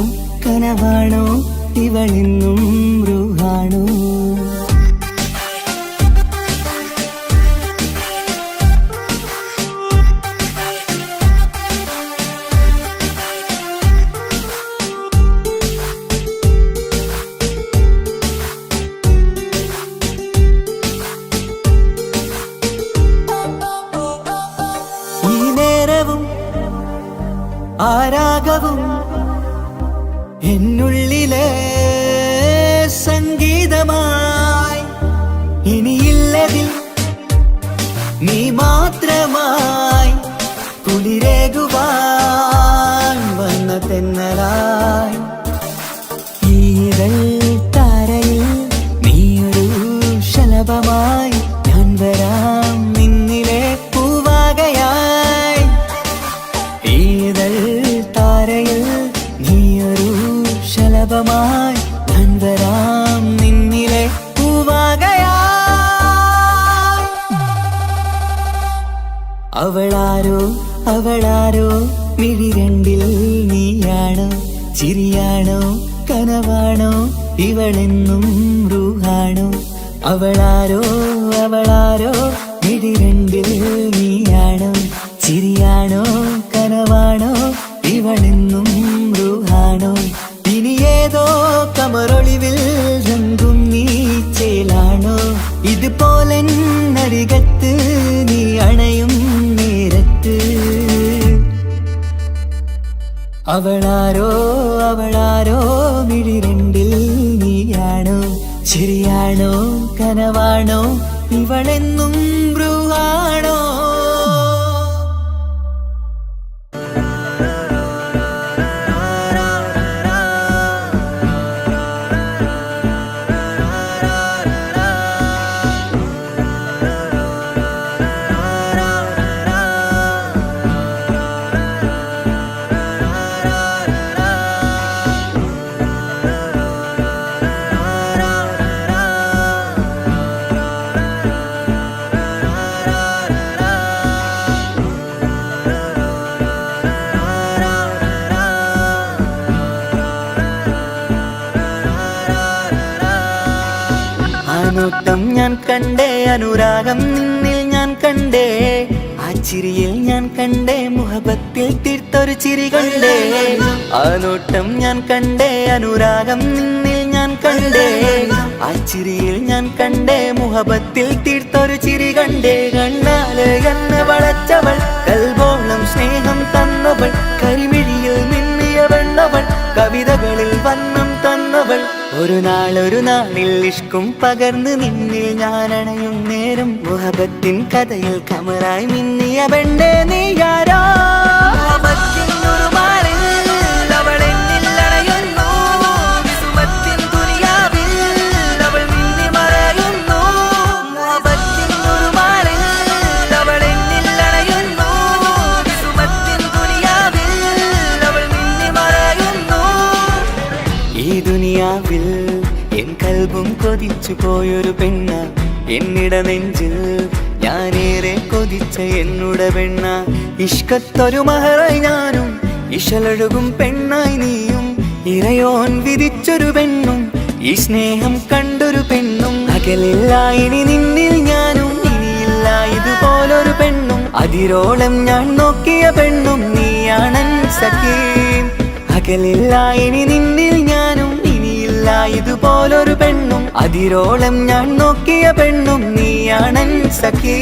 കനവാണോ ഇവളെന്നും റൂഹാണോ. ഈ നേരവും ആരാഗവും എന്നുള്ളിലെ സംഗീതമായി. ഇനിയില്ലതിൽ നീ മാത്രമായി കുളിരേകുവാൻ വന്ന തെന്നലായി. ഈതൽ താരയിൽ നീയൊരു ശലഭമായി ഞാൻ വരാം നിന്നിലെ പൂവാകയായി. ഈതൽ താരയിൽ നീയൊരു ശലഭമായി ഞാൻ വരാം നിന്നിലെ പൂവാകയായി. അവളാരോ അവളാരോ മിഴി രണ്ടിൽ നീയാണോ, ചിരിയാണോ കനവാണോ ഇവളെന്നും റൂഹാണോ. അവളാരോ അവളാരോ മിഴി രണ്ടിൽ നീയാണോ, ചിരിയാണോ കനവാണോ ഇവളെന്നും റൂഹാണോ. ഇനി ഏതോ കമറൊളിവിൽ രംഗും നീ ചേലാണോ, ഇതുപോലെ നരികത്ത് നീ അണയും നേരത്ത്. അവളാരോ അവളാരോ മിഴി രണ്ടിൽ നീയാണോ, ശരിയാണോ കനവാണോ ഇവളെന്നും ബ്രൂഹാണോ. നോട്ടം ഞാൻ കണ്ടേ, അനുരാഗം നിന്നിൽ ഞാൻ കണ്ടേ, ആ ചിരിയിൽ ഞാൻ കണ്ടേ, മുഹബത്തിൽ തീർത്തൊരു ചിരി കണ്ടേ. ആ നോട്ടം ഞാൻ കണ്ടേ, അനുരാഗം നിന്നിൽ ഞാൻ കണ്ടേ, ആ ചിരിയിൽ ഞാൻ കണ്ടേ, മുഹബത്തിൽ തീർത്തൊരു ചിരി കണ്ടേ. കണ്ണാല് എന്നെ വളച്ചവൾ, കൽബോളം സ്നേഹം തന്നവൾ, കരിമിഴിയിൽ മിന്നിയ വെണ്ണവൾ, കവിതകളിൽ വന്നം തന്നവൾ. ഒരു നാളിൽ ഇഷ്കും പകർന്ന് നിന്നിൽ ഞാൻ അണയും നേരം, മുഹബത്തിൻ കഥയിൽ കമറായി മിന്നിയ പെണ്ണേ നീയാരോ. ഈ ദുനിയാവിൽ എൻ കൽബും കൊതിച്ചു പോയൊരു പെണ്ണ, എന്നിട നെഞ്ചിൽ ഞാനേറെ കൊതിച്ച എന്നുട പെണ്ണ. ഇഷ്കത്തൊരു മഹറായി ഞാനും, ഇശലൊഴുകും പെണ്ണായി നീയും, ഇറയോൻ വിധിച്ചൊരു പെണ്ണും, ഈ സ്നേഹം കണ്ടൊരു പെണ്ണും. അകലില്ല ഇനി നിന്നിൽ ഞാനും, ഇനിയില്ല ഇതുപോലൊരു പെണ്ണും. അതിരോളം ഞാൻ നോക്കിയ പെണ്ണും നീയാണൻ സഖീ. അകലില്ല ഇനി നിന്നിൽ ഞാനും, ഇനിയില്ല ലോകത്തില്ല ഇതുപോലൊരു പെണ്ണും, അതിരോളം ഞാൻ നോക്കിയ പെണ്ണും നീയാണൻ സഖി.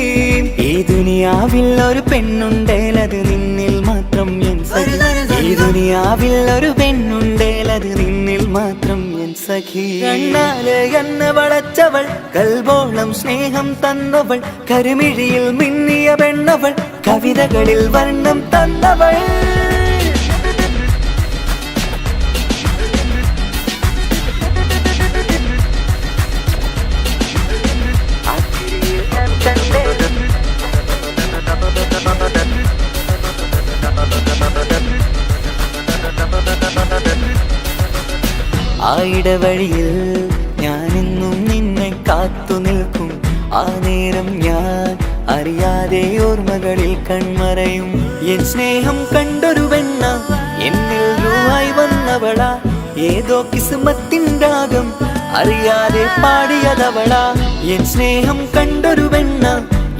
ഈ ദുനിയാവിൽ ഒരു പെണ്ണുണ്ടേലത് നിന്നിൽ മാത്രം എൻ സഖി. ഈ ദുനിയാവിൽ ഒരു പെണ്ണുണ്ടേലത് നിന്നിൽ മാത്രം എൻ സഖി. കണ്ണാലെ എന്നെ വളച്ചവൾ, കൽബോളം സ്നേഹം തന്നവൾ, കരുമിഴിയിൽ മിന്നിയ പെണ്ണവൾ, കവിതകളിൽ വർണ്ണം തന്നവൾ. ആ ഇടവഴിയിൽ ഞാനെന്നും നിന്നെ കാത്തു നിൽക്കും. ആ നേരം ഞാൻ അറിയാതെ ഓർമ്മകളിൽ കൺമറയും. എൻ സ്നേഹം കണ്ടൊരു പെണ്ണ എന്നിൽ രൂപായി വന്നവളാ, ഏതോ കിസ്മത്തിൻ രാഗം അറിയാതെ പാടിയതവളാ. എൻ സ്നേഹം കണ്ടൊരു പെണ്ണ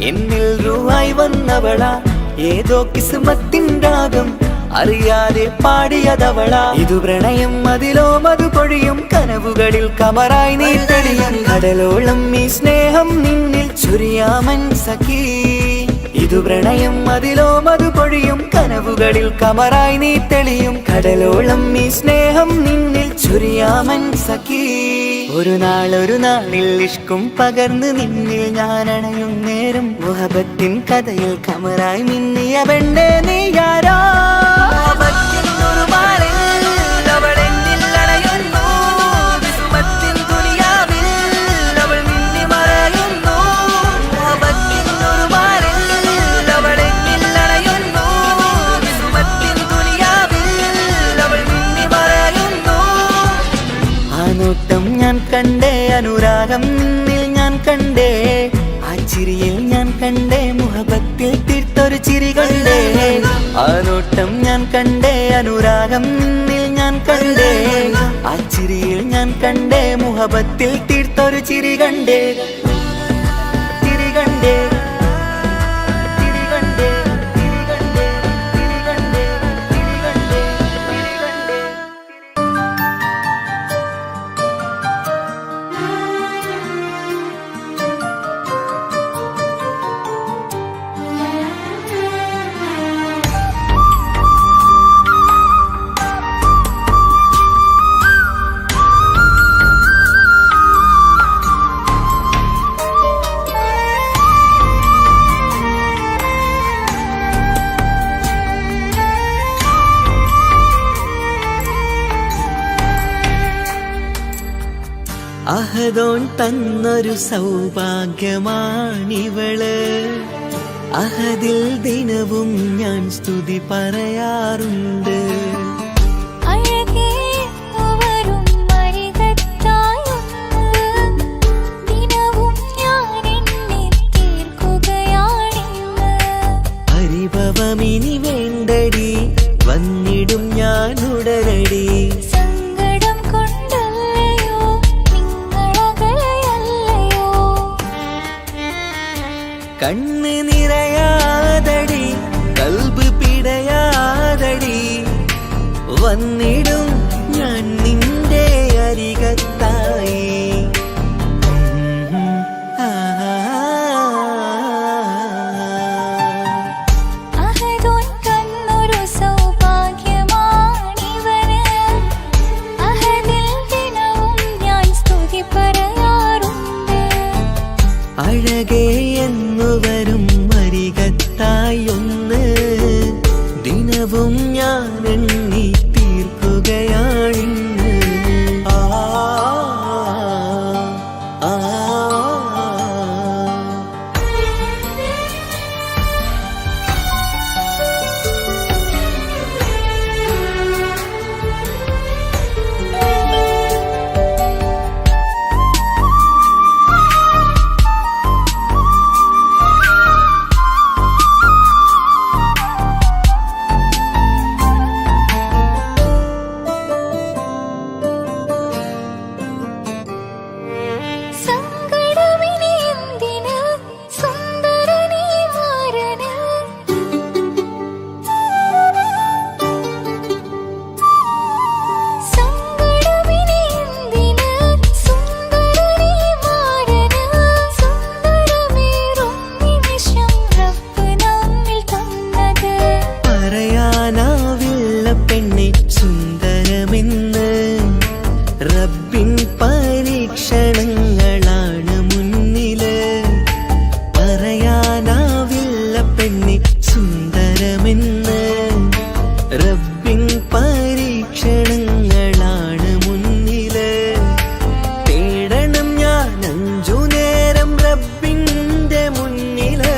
എന്നിൽ രൂപായി വന്നവളാ, ഏതോ കിസ്മത്തിൻ രാഗം അറിയാതെ പാടിയതവളാ. ഇതു പ്രണയം അതിലോ മധു പൊഴിയും, കനവുകളിൽ കമറായി നീ തെളിയും. കടലോളം ഈ സ്നേഹം നിന്നിൽ ചൊരിയാമൻ സഖി. ഇതു പ്രണയം അതിലോ മധു പൊഴിയും, കനവുകളിൽ കമറായി നീ തെളിയും. കടലോളം ഈ സ്നേഹം നിന്നിൽ ചൊരിയാമൻ സഖി. ഒരു നാളിൽ ഇഷ്കും പകർന്ന് നിന്നിൽ ഞാൻ അണയും നേരം, മുഹബത്തിൻ കഥയിൽ കമറായി മിന്നിയ പെണ്ണേ നീയാരോ. ഞാൻ കണ്ടേ അനുരാഗം നിന്നിൽ ഞാൻ കണ്ടേ, ആ ചിരിയിൽ ഞാൻ കണ്ടേ മുഹബത്തിൽ തീർത്തൊരു ചിരി കണ്ടേ. ആ നോട്ടം ഞാൻ കണ്ടേ അനുരാഗം നിന്നിൽ ഞാൻ കണ്ടേ, ആ ചിരിയിൽ ഞാൻ കണ്ടേ മുഹബത്തിൽ തീർത്തൊരു ചിരി കണ്ടേ. ചിരി കണ്ടേ. അഹദോൻ തന്നൊരു സൗഭാഗ്യമാണിവള്, അഹദിൽ ദിനവും ഞാൻ സ്തുതി പറയാറുണ്ട്. പരിഭവമിനി വേണ്ടടി, വന്നിടും ഞാൻ ഉടനടി. കണ്ണ് നിറയാതടി, കൽബ് പിടയാതടി, വന്നിടും ഞാൻ നിന്റെ അരികത്തായി. അഴകേ എന്നു വരും അരികത്തായി ഒന്ന്, ദിനവും ഞാൻ എണ്ണി തീർക്കുകയാ. പെണ്ണെ സുന്ദരമെന്ന് റബ്ബിൻ പരീക്ഷണങ്ങളാണ് മുന്നില് പറയാനാവില്ല പെണ്ണെ സുന്ദരമെന്ന് റബ്ബിൻ പരീക്ഷണങ്ങളാണ് മുന്നില് തേടണം ഞാൻ 5 നേരം റബ്ബിന്റെ മുന്നില്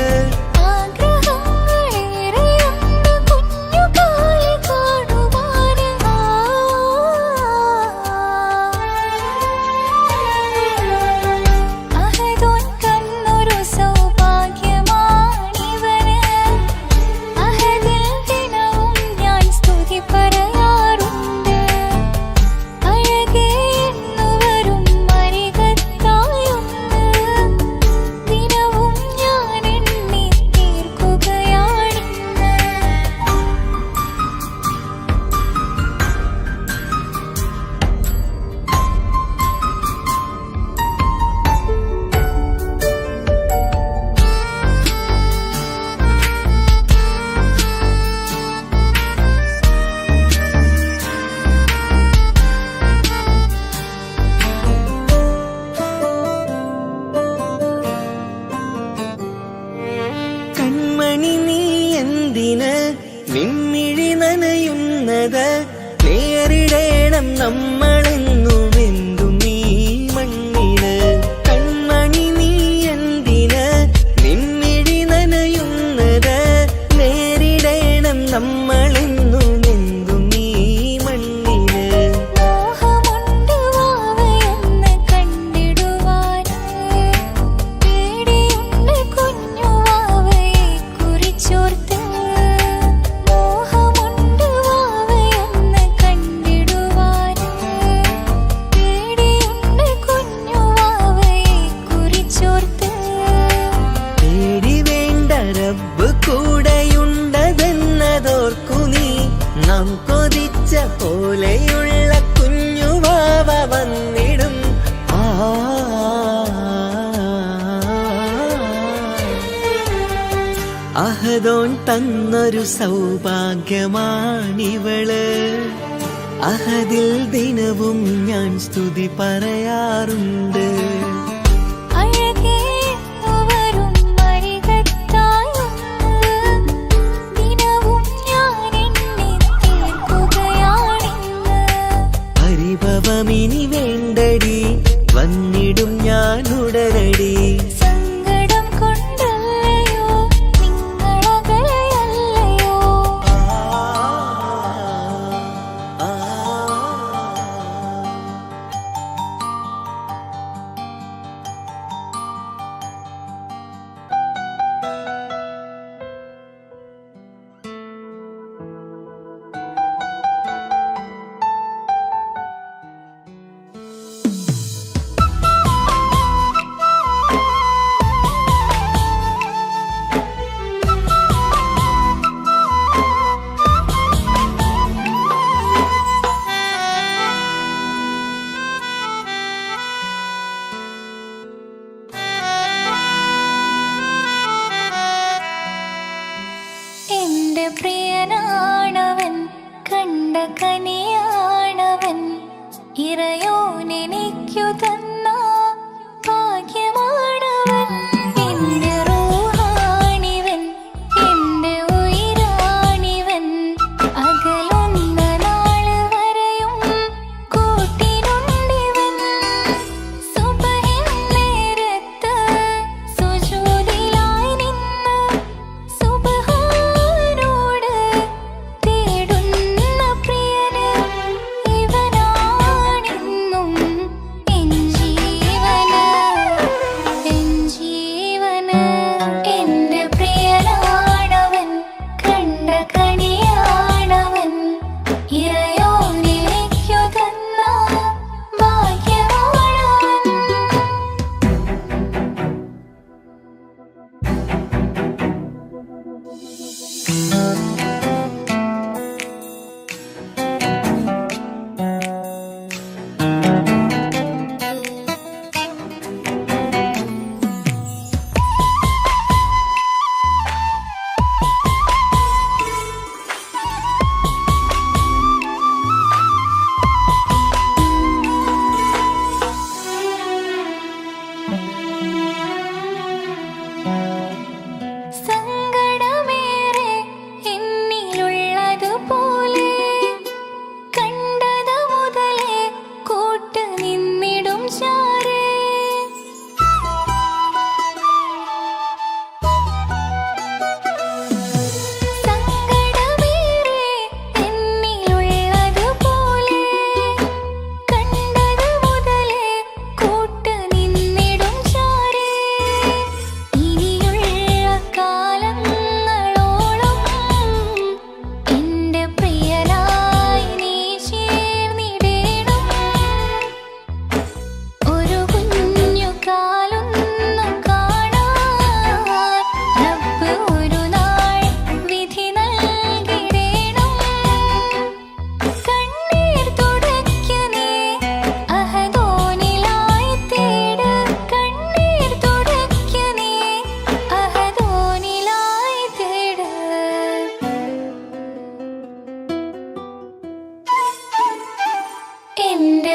കൺമണി നീ എന്തിന് നിൻമിഴി നനയുന്നത് നേരിടേണം നമ്മളെന്നുമെന്തും നീ മണ്ണിന് കൺമണി നീ എന്തിന് നിൻമിഴി നനയുന്നത് നേരിടേണം നമ്മളെന്നുമെന്തും നീ മണ്ണിന് റബ്ബ് കൂടെയുണ്ടതെന്നതോർക്കു നീ നാം കൊതിച്ച പോലെയുള്ള കുഞ്ഞുവാവ വന്നിടും അഹദോൻ തന്നൊരു സൗഭാഗ്യമാണിവള് അഹദിൽ ദിനവും ഞാൻ സ്തുതി പറയാറുണ്ട് പരിഭവമിനി വേണ്ടടി വന്നിടും ഞാൻ ഉടനടി സങ്കടം കൊണ്ടല്ലയോ നിങ്ങളകലെയല്ലയോ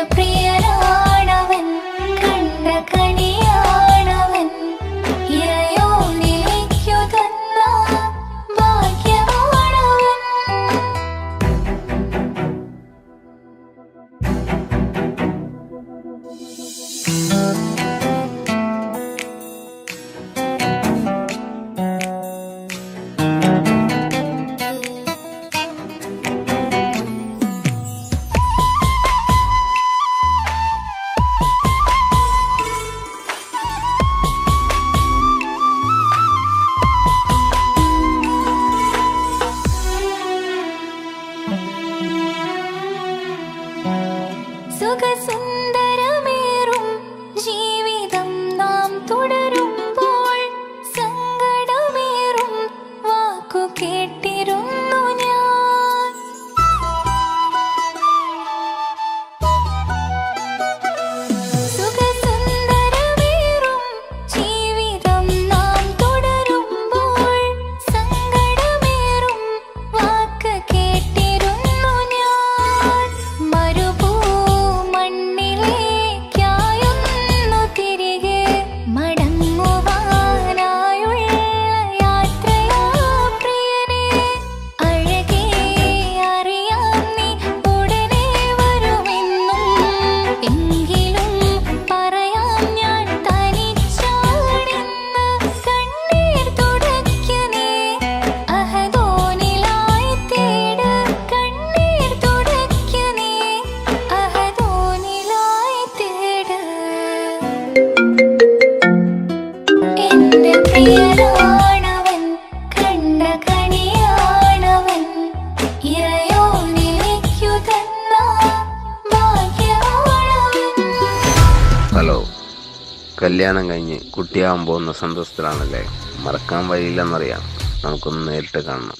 പ്രിയനാണവൻ കണ്ട കണിയാണവൻ ഇറയോനിലേക്കു തന്ന ഭാഗ്യമാണവൻ. സുഖസുന്ദരമേറും ജീവിതം നാം തുടരുമ്പോൾ സങ്കടമേറും വാക്കു കേട്ടിരുന്നു ഞാൻ. സുഖസുന്ദരമേറും ജീവിതം നാം തുടരുമ്പോൾ സങ്കടമേറും വാക്ക് കേട്ടിരുന്നു ഞാൻ. മണ്ണിലേക്കായൊന്നു തിരികെ മടങ്ങുവാനായുള്ള യാത്രയാ പ്രിയനേ. അഴകേ അറിയാം നീ ഉടനെ വരുമെന്നും. എങ്കിലും പറയാം ഞാൻ തനിച്ചാണെന്ന്. കണ്ണീർ തുടയ്ക്ക നീ അഹദോനിലായി തേട്. കണ്ണീർ തുടയ്ക്ക നീ അഹദോനിലായി തേട്. എന്റെ പ്രിയനാണവൻ കണ്ട കണിയാണവൻ ഇറയോനിലേക്കു തന്ന ഭാഗ്യമാണവൻ. ഹലോ, കല്യാണം കഴിഞ്ഞ് കുട്ടിയാവാൻ പോകുന്ന സന്തോഷത്തിലാണല്ലേ? മറക്കാൻ വഴിയില്ലെന്നറിയാം. നമുക്കൊന്ന് നേരിട്ട് കാണണം.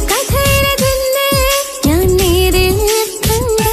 കഥയിലെ ഞാൻ നേരിൽ കണ്ടേ.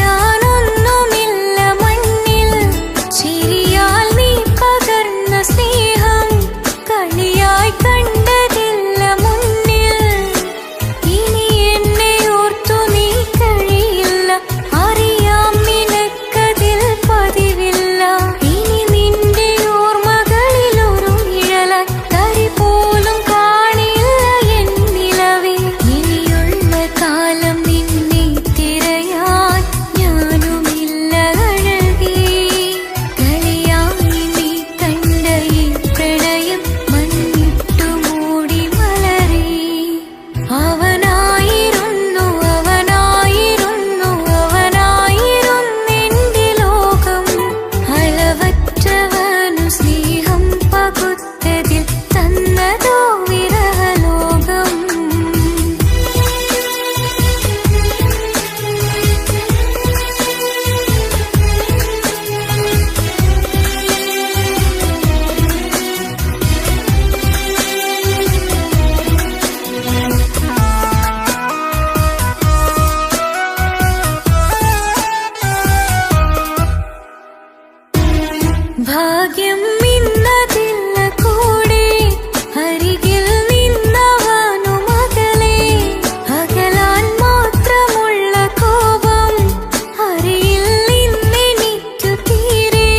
പറയാനൊന്നുമില്ല മണ്ണിൽ ചിരിയാൽ നീ പകർന്ന സ്നേഹം കളിയായി കണ്ടതില്ല മുന്നിൽ ഇനി എന്നെ ഓർത്തു നീ കഴിയില്ല അറിയാം നിനക്കതിൽ പതിവില്ല ഇനി നിന്റെ ഓർമ്മകളിൽ ഒരു നിഴലായി തരി പോലും കാണില്ല എൻ നിലവേ ഇനിയുള്ള കാലം നിന്നെ തിരയാൻ ഞാനുമില്ല അഴകേ കളിയായി നീ കണ്ട ഈ പ്രണയം മണ്ണിട്ടു മൂടി മലരേ അവനായിരുന്നു അവനായിരുന്നെന്റെ ലോകം അളവറ്റവനു സ്നേഹം പകുത്തതിൽ തന്നതോ വിരഹലോകം ഭാഗ്യം ഇന്നതില്ല കൂടെ അരികിൽ നിന്നവനു മകളെ അകലാൻ മാത്രമുള്ള കോപം അറിയിൽ നിന്നെനിക്കു തീരെ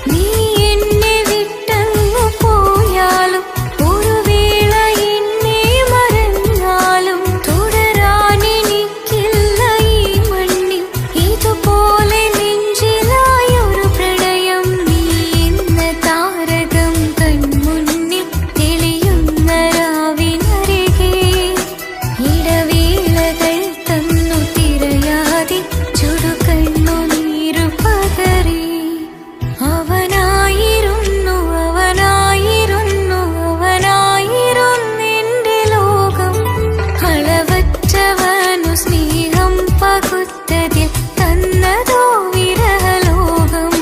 നീ എന്നെ വിട്ടങ്ങു പോയാലും ഒരു വേള എന്നെ മറന്നാലും തുടരാൻ എനിക്കില്ല ഈ മണ്ണിൽ ഇതുപോലെ നെഞ്ചിലായൊരു പ്രണയം നീ എന്ന താരകം കൺമുന്നിൽ തെളിയുന്ന രാവിനരികെ ഇടവേളകൾ തന്നു തിരയാതെ ചുടുകണ്ണുനീരു പകറി അവനായിരുന്നെന്റെ ലോകം അളവറ്റവനു സ്നേഹം പകുത്തതിൽ തന്നതോ വിരഹലോകം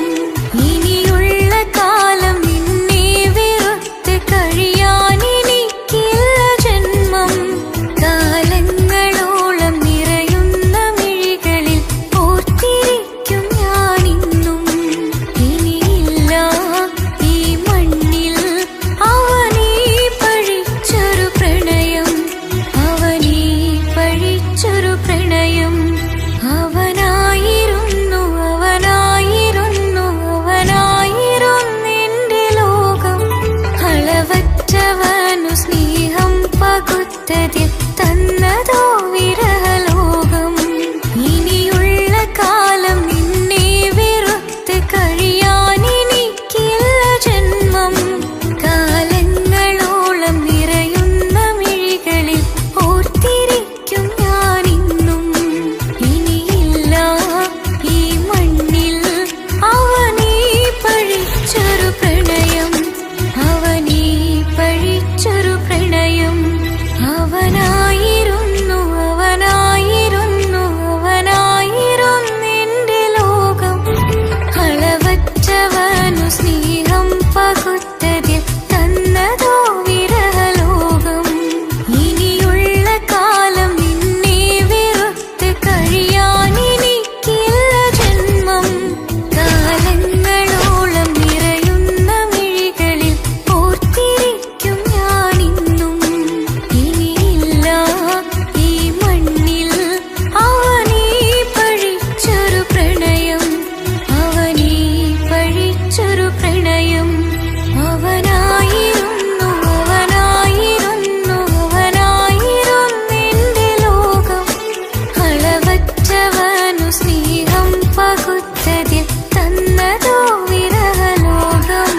ഇനിയുള്ള കാലം നിന്നെ വെറുത്ത് കഴിയാൻ എനിക്കില്ല ജന്മം കാലങ്ങളോളം നിറയുന്ന മിഴികളിൽ ഓർത്തിരിക്കും ഞാനിന്നും ഇനിയില്ല ഈ മണ്ണിൽ അവനീ പഴിച്ചൊരു പ്രണയം അവനായിരുന്നെന്റെ ലോകം അളവറ്റവനു സ്നേഹം പകുത്തതിൽ തന്നതോ വിരഹലോകം ഇനിയുള്ള കാലം നിന്നെ വെറുത്ത് കഴിയാൻ എനിക്കില്ല ജന്മം കാലങ്ങളോളം നിറയുന്ന മിഴികളിൽ ഓർത്തിരിക്കും ഞാനിന്നും ഇനിയില്ല ഈ മണ്ണിൽ അവനീ പഴിച്ചൊരു പ്രണയം അവനായിരുന്നെന്റെ ലോകം അളവറ്റവനു സ്നേഹം പകുത്തതിൽ തന്നതോ വിരഹലോകം ഇനിയുള്ള കാലം നിന്നെ വെറുത്ത് കഴിയാൻ എനിക്കില്ല ജന്മം കാലങ്ങളോളം നിറയുന്ന മിഴികളിൽ ഓർത്തിരിക്കും ഞാനിന്നും ഇനിയില്ല ഈ മണ്ണിൽ അവനീ പഴിച്ചൊരു പ്രണയം അവനായിരുന്നെന്റെ ലോകം അളവറ്റവനു സ്നേഹം പകുത്തതിൽ തന്നതോ വിരഹലോകം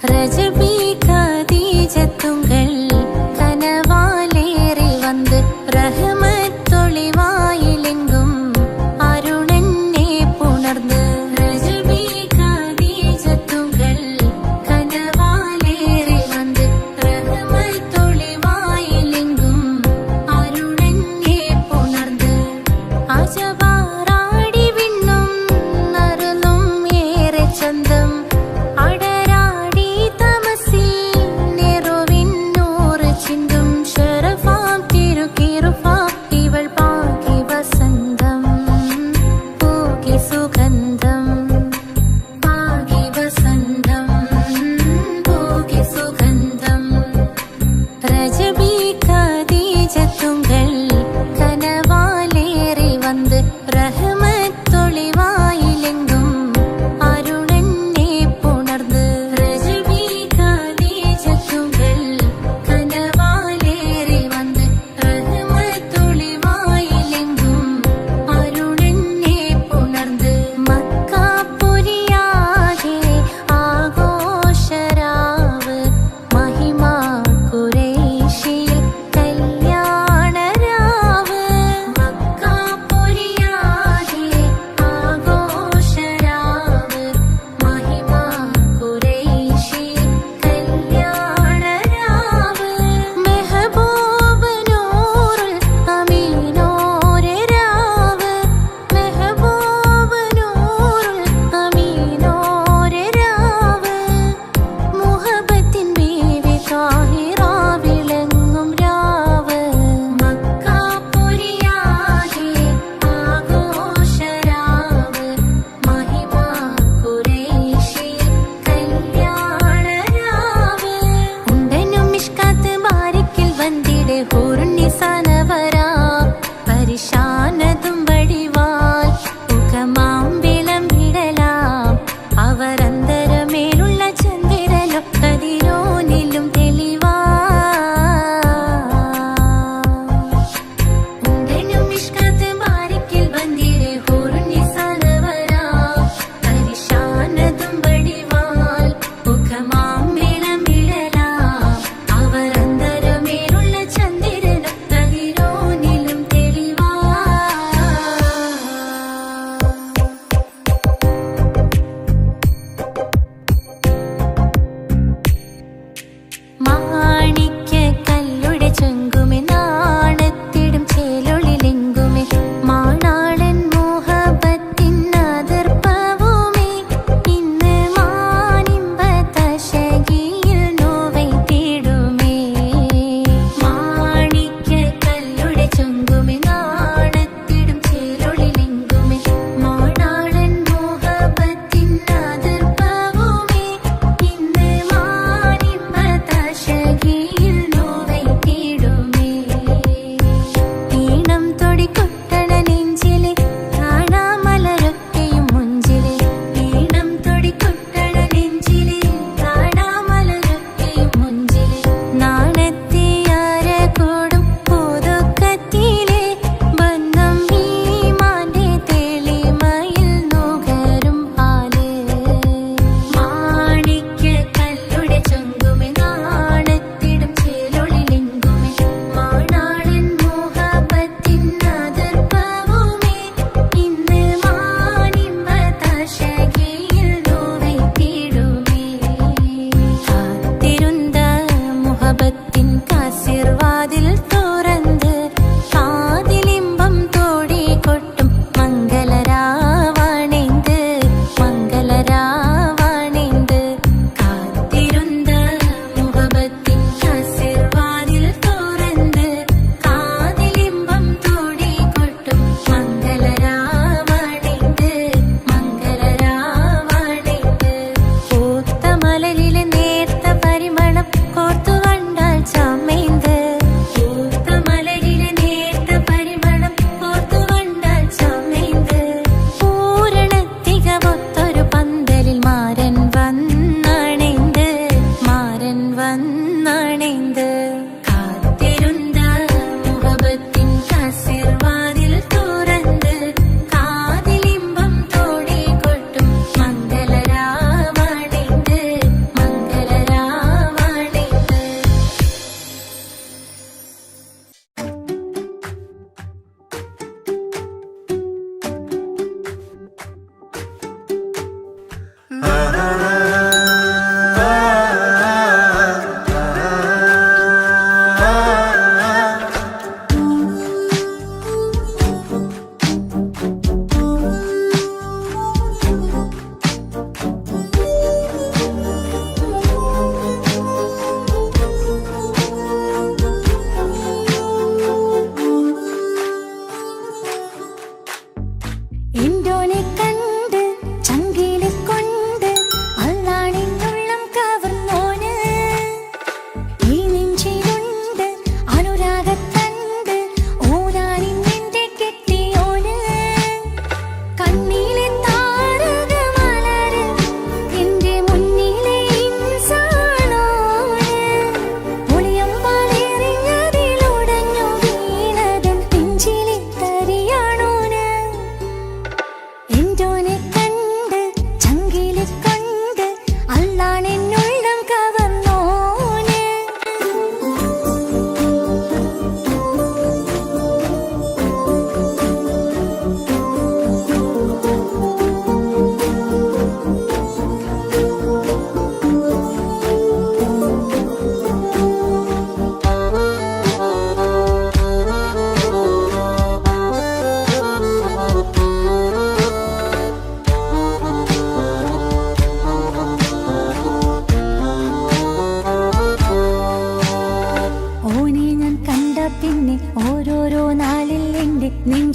ரஜபி கதீஜத்துங்கள் கனவாலேறி வந்து ரஹமத்தொளிவாயிலெங்கும் அருணன்னே புணர்ந்து ரஜபி கதீஜ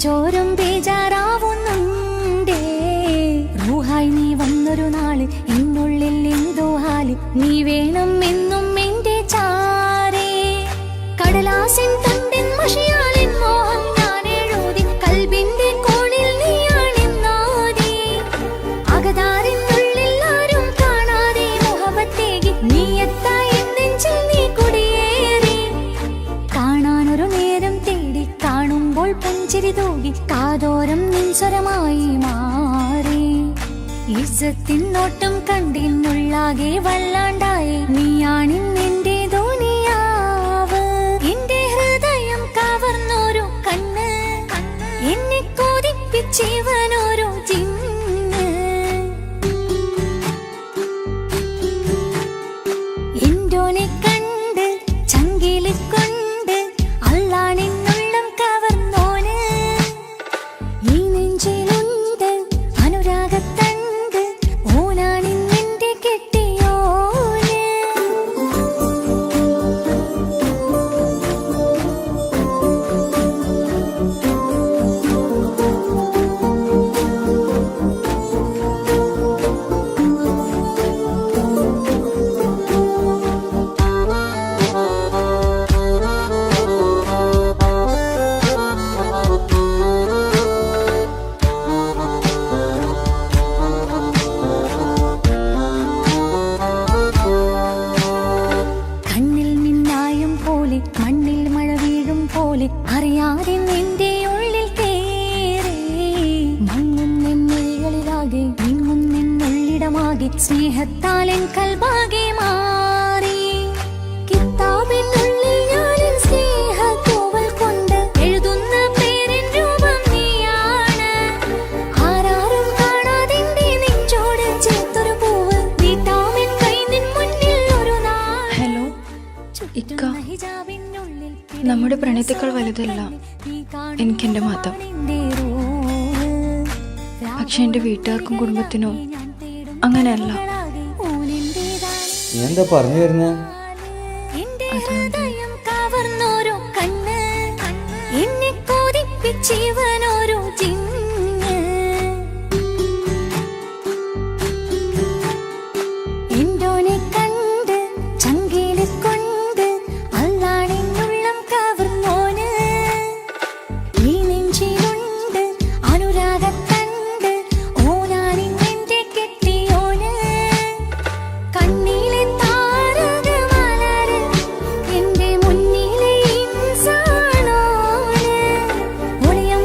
നെഞ്ചോരം ബേജാറാവുന്നുണ്ടേ. റൂഹായി നീ വന്നൊരു നാള് എന്നുള്ളിൽ എന്തോ ഹാല്, നീ വേണം എന്നും എന്റെ ചാരേ. കടലാസിൻ തണ്ടിൻ മഷിയാലിൻ മോഹം ഞാൻ എഴുതി, കൽബിന്റെ കോണിൽ നീയാണെന്നാദി. അകതാരിനുള്ളിൽ ആരും കാണാതെ മുഹബത്തേകി, നീ എത്തായി നെഞ്ചിൽ നീ കുടിയേറി. കാണാനൊരു നേരം തേടി, കാണുമ്പോൾ പുഞ്ചിരി തൂകി, കാതോരം നിൻസ്വരമായി മാറി. ഇസ്സത്തിൻ നോട്ടം കണ്ടിന്നുള്ളാകെ വല്ലാണ്ടായി, നീയാണിന്നെന്റെ ദുനിയാവ്. എന്റെ ഹൃദയം കവർന്നോരോ കണ്ണ്, എന്നെ കൊതിപ്പിച്ചിവനോരോ ജിന്ന്. എന്തോനെ കണ്ട് ചങ്കില് കൊണ്ട്, അല്ലാണെന്നുള്ളം കവർന്നോന്. ഈ നെഞ്ചിലുണ്ട് അനുരാഗത്തണ്ട്, ഓനാണിന്നെന്റെ കെട്ടിയോന്. കണ്ണിൽ മിന്നായം പോലെ, മണ്ണിൽ മഴ വീഴും പോലെ, അറിയാതെ നിന്റെ ഉള്ളിൽ കേറി. മങ്ങുന്നെന്നുള്ളിലാകെ നീങ്ങുന്നെന്നുള്ളിടമാകെ, സ്നേഹത്താലെൻ കൽബാകെ മാറി. കിതാബിനുള്ളിൽ ഞാനെൻ സ്നേഹത്തൂവൽ കൊണ്ട് എഴുതുന്ന പേരിൻ രൂപം നീയാണ്. ആരാരും കാണാതെന്റെ നെഞ്ചോട് ചേർത്തൊരു പൂവ്, നീട്ടാമെൻ കൈ നിൻ മുന്നിൽ ഒരു നാൾ. ഹലോ ഇക്ക, നമ്മുടെ പ്രണയത്തേക്കാൾ വലുതല്ല എനിക്കെൻ്റെ മതം. പക്ഷെ എൻ്റെ വീട്ടുകാർക്കും കുടുംബത്തിനും അങ്ങനെയല്ല. നീ എന്താ പറഞ്ഞു വരുന്നത്? കവർന്നോരോ കണ്ണ്, എന്നെ കൊതിപ്പിച്ചിവനോരോ ജിന്ന്. എന്തോനെ കണ്ട് ചങ്കില് കൊണ്ട്, അല്ലാണെന്നുള്ളം കവർന്നോന്. ഈ നെഞ്ചിലുണ്ട് അനുരാഗത്തണ്ട്, ഓനാണിന്നെന്റെ കെട്ടിയോന്. കണ്ണിലെ താരകമലര്, എന്റെ മുന്നിലെ ഇൻസാണോന്. ഒളിയം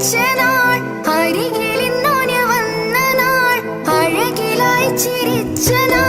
ജനിച്ച നാൾ അരികിൽ ഇന്നോന് വന്ന നാൾ അഴകിലായി ചിരിച്ച നാൾ